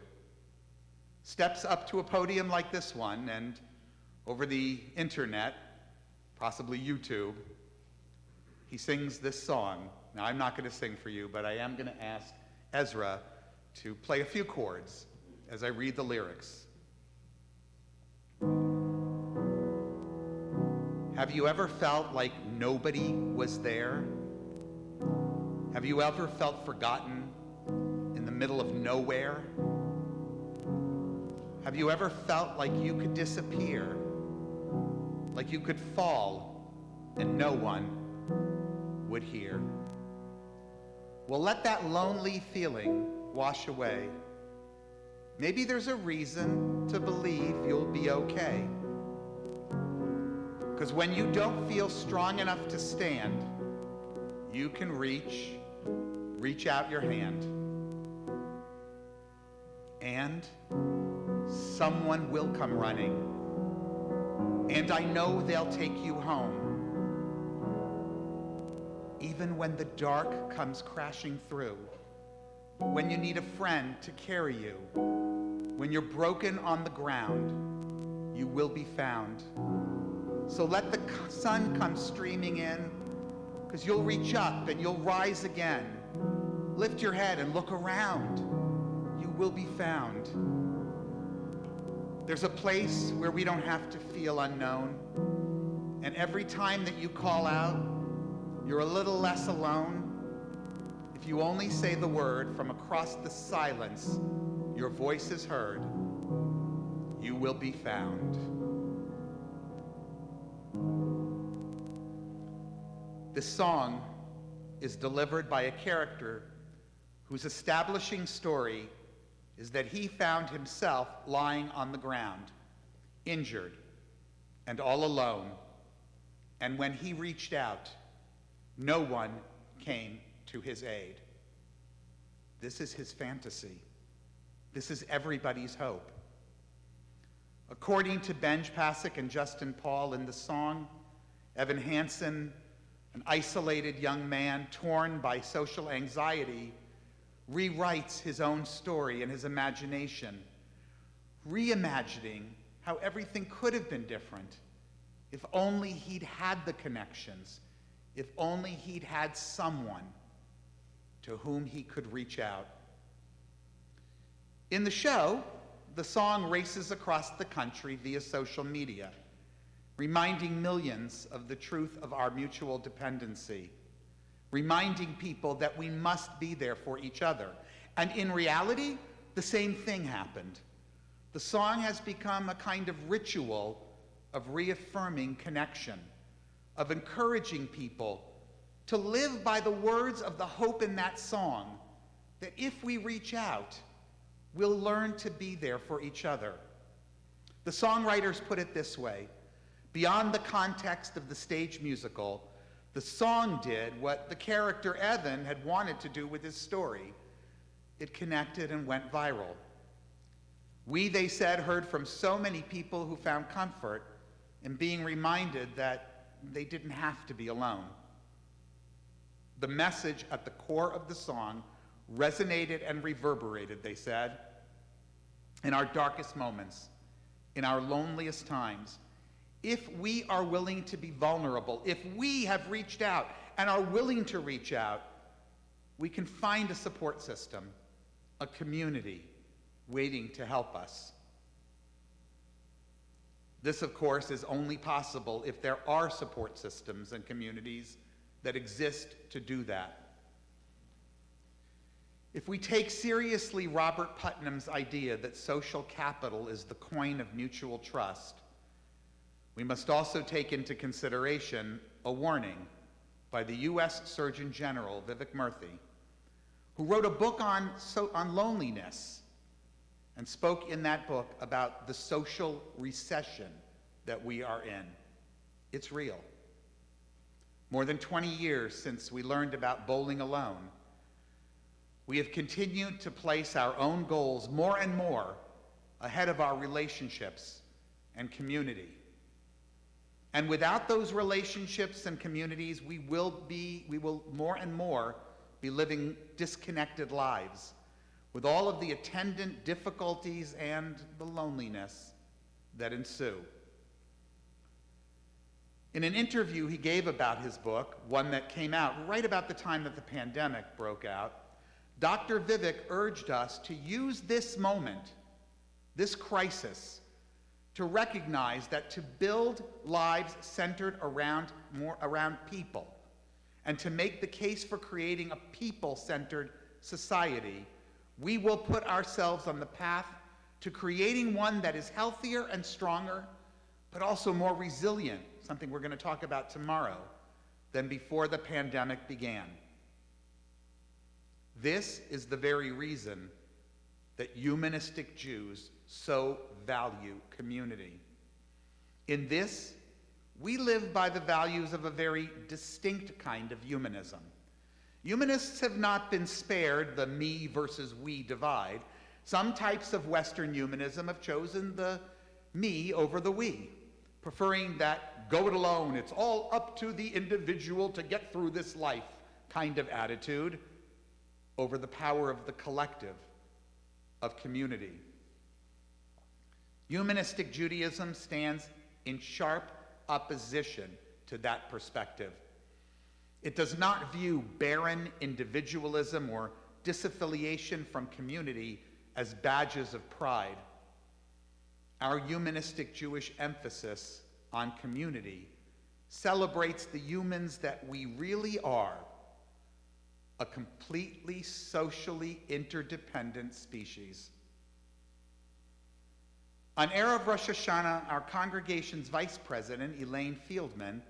steps up to a podium like this one and over the internet, possibly YouTube, he sings this song. Now, I'm not going to sing for you, but I am going to ask Ezra to play a few chords as I read the lyrics. Have you ever felt like nobody was there? Have you ever felt forgotten in the middle of nowhere? Have you ever felt like you could disappear, like you could fall and no one would hear? Well, let that lonely feeling wash away. Maybe there's a reason to believe you'll be okay. Because when you don't feel strong enough to stand, you can reach out your hand. And someone will come running. And I know they'll take you home. Even when the dark comes crashing through, when you need a friend to carry you, when you're broken on the ground, you will be found. So let the sun come streaming in, because you'll reach up and you'll rise again. Lift your head and look around. You will be found. There's a place where we don't have to feel unknown. And every time that you call out, you're a little less alone. If you only say the word from across the silence, your voice is heard. You will be found. This song is delivered by a character whose establishing story is that he found himself lying on the ground, injured and all alone. And when he reached out, no one came to his aid. This is his fantasy. This is everybody's hope. According to Benj Pasek and Justin Paul in the song, Evan Hansen, an isolated young man torn by social anxiety, rewrites his own story in his imagination, reimagining how everything could have been different if only he'd had the connections, if only he'd had someone to whom he could reach out. In the show, the song races across the country via social media, reminding millions of the truth of our mutual dependency, reminding people that we must be there for each other. And in reality, the same thing happened. The song has become a kind of ritual of reaffirming connection, of encouraging people to live by the words of the hope in that song, that if we reach out, we'll learn to be there for each other. The songwriters put it this way: beyond the context of the stage musical, the song did what the character Evan had wanted to do with his story. It connected and went viral. We, they said, heard from so many people who found comfort in being reminded that they didn't have to be alone. The message at the core of the song resonated and reverberated, they said. In our darkest moments, in our loneliest times, if we are willing to be vulnerable, if we have reached out and are willing to reach out, we can find a support system, a community waiting to help us. This, of course, is only possible if there are support systems and communities that exist to do that. If we take seriously Robert Putnam's idea that social capital is the coin of mutual trust, we must also take into consideration a warning by the U.S. Surgeon General, Vivek Murthy, who wrote a book on loneliness and spoke in that book about the social recession that we are in. It's real. more than 20 years since we learned about bowling alone, we have continued to place our own goals more and more ahead of our relationships and community. And without those relationships and communities, we will more and more be living disconnected lives with all of the attendant difficulties and the loneliness that ensue. In an interview he gave about his book, one that came out right about the time that the pandemic broke out, Dr. Vivek urged us to use this moment, this crisis, to recognize that to build lives centered around people, and to make the case for creating a people-centered society, we will put ourselves on the path to creating one that is healthier and stronger, but also more resilient, something we're going to talk about tomorrow, than before the pandemic began. This is the very reason that humanistic Jews so value community. In this, we live by the values of a very distinct kind of humanism. Humanists have not been spared the me versus we divide. Some types of Western humanism have chosen the me over the we, preferring that go it alone, it's all up to the individual to get through this life kind of attitude over the power of the collective, of community. Humanistic Judaism stands in sharp opposition to that perspective. It does not view barren individualism or disaffiliation from community as badges of pride. Our humanistic Jewish emphasis on community celebrates the humans that we really are, a completely socially interdependent species. On Erev Rosh Hashanah, our congregation's vice president, Elaine Fieldman,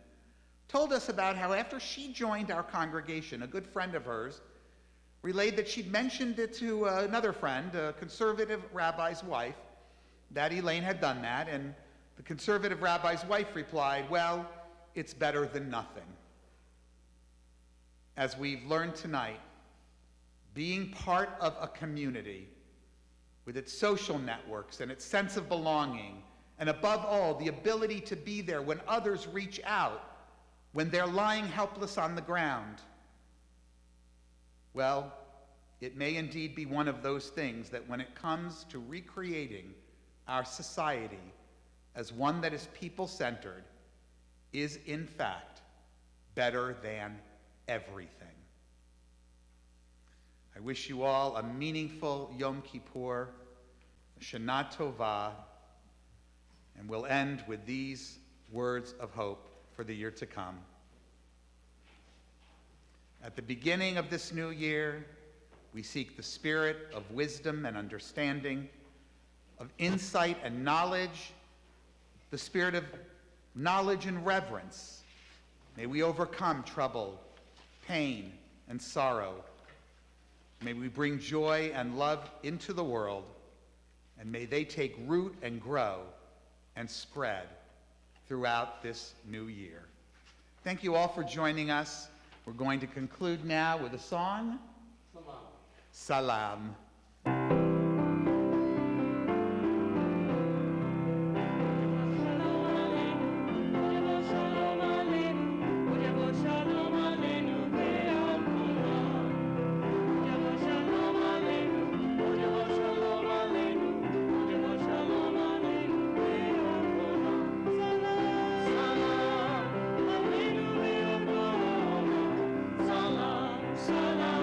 told us about how after she joined our congregation, a good friend of hers relayed that she'd mentioned it to another friend, a conservative rabbi's wife, that Elaine had done that, and the conservative rabbi's wife replied, well, it's better than nothing. As we've learned tonight, being part of a community with its social networks and its sense of belonging, and above all, the ability to be there when others reach out, when they're lying helpless on the ground, well, it may indeed be one of those things that when it comes to recreating our society as one that is people-centered, is in fact better than everything. I wish you all a meaningful Yom Kippur, a Shana Tova, and we'll end with these words of hope for the year to come. At the beginning of this new year, we seek the spirit of wisdom and understanding, of insight and knowledge, the spirit of knowledge and reverence. May we overcome trouble, pain, and sorrow. May we bring joy and love into the world, and may they take root and grow and spread throughout this new year. Thank you all for joining us. We're going to conclude now with a song. Salam. Salam,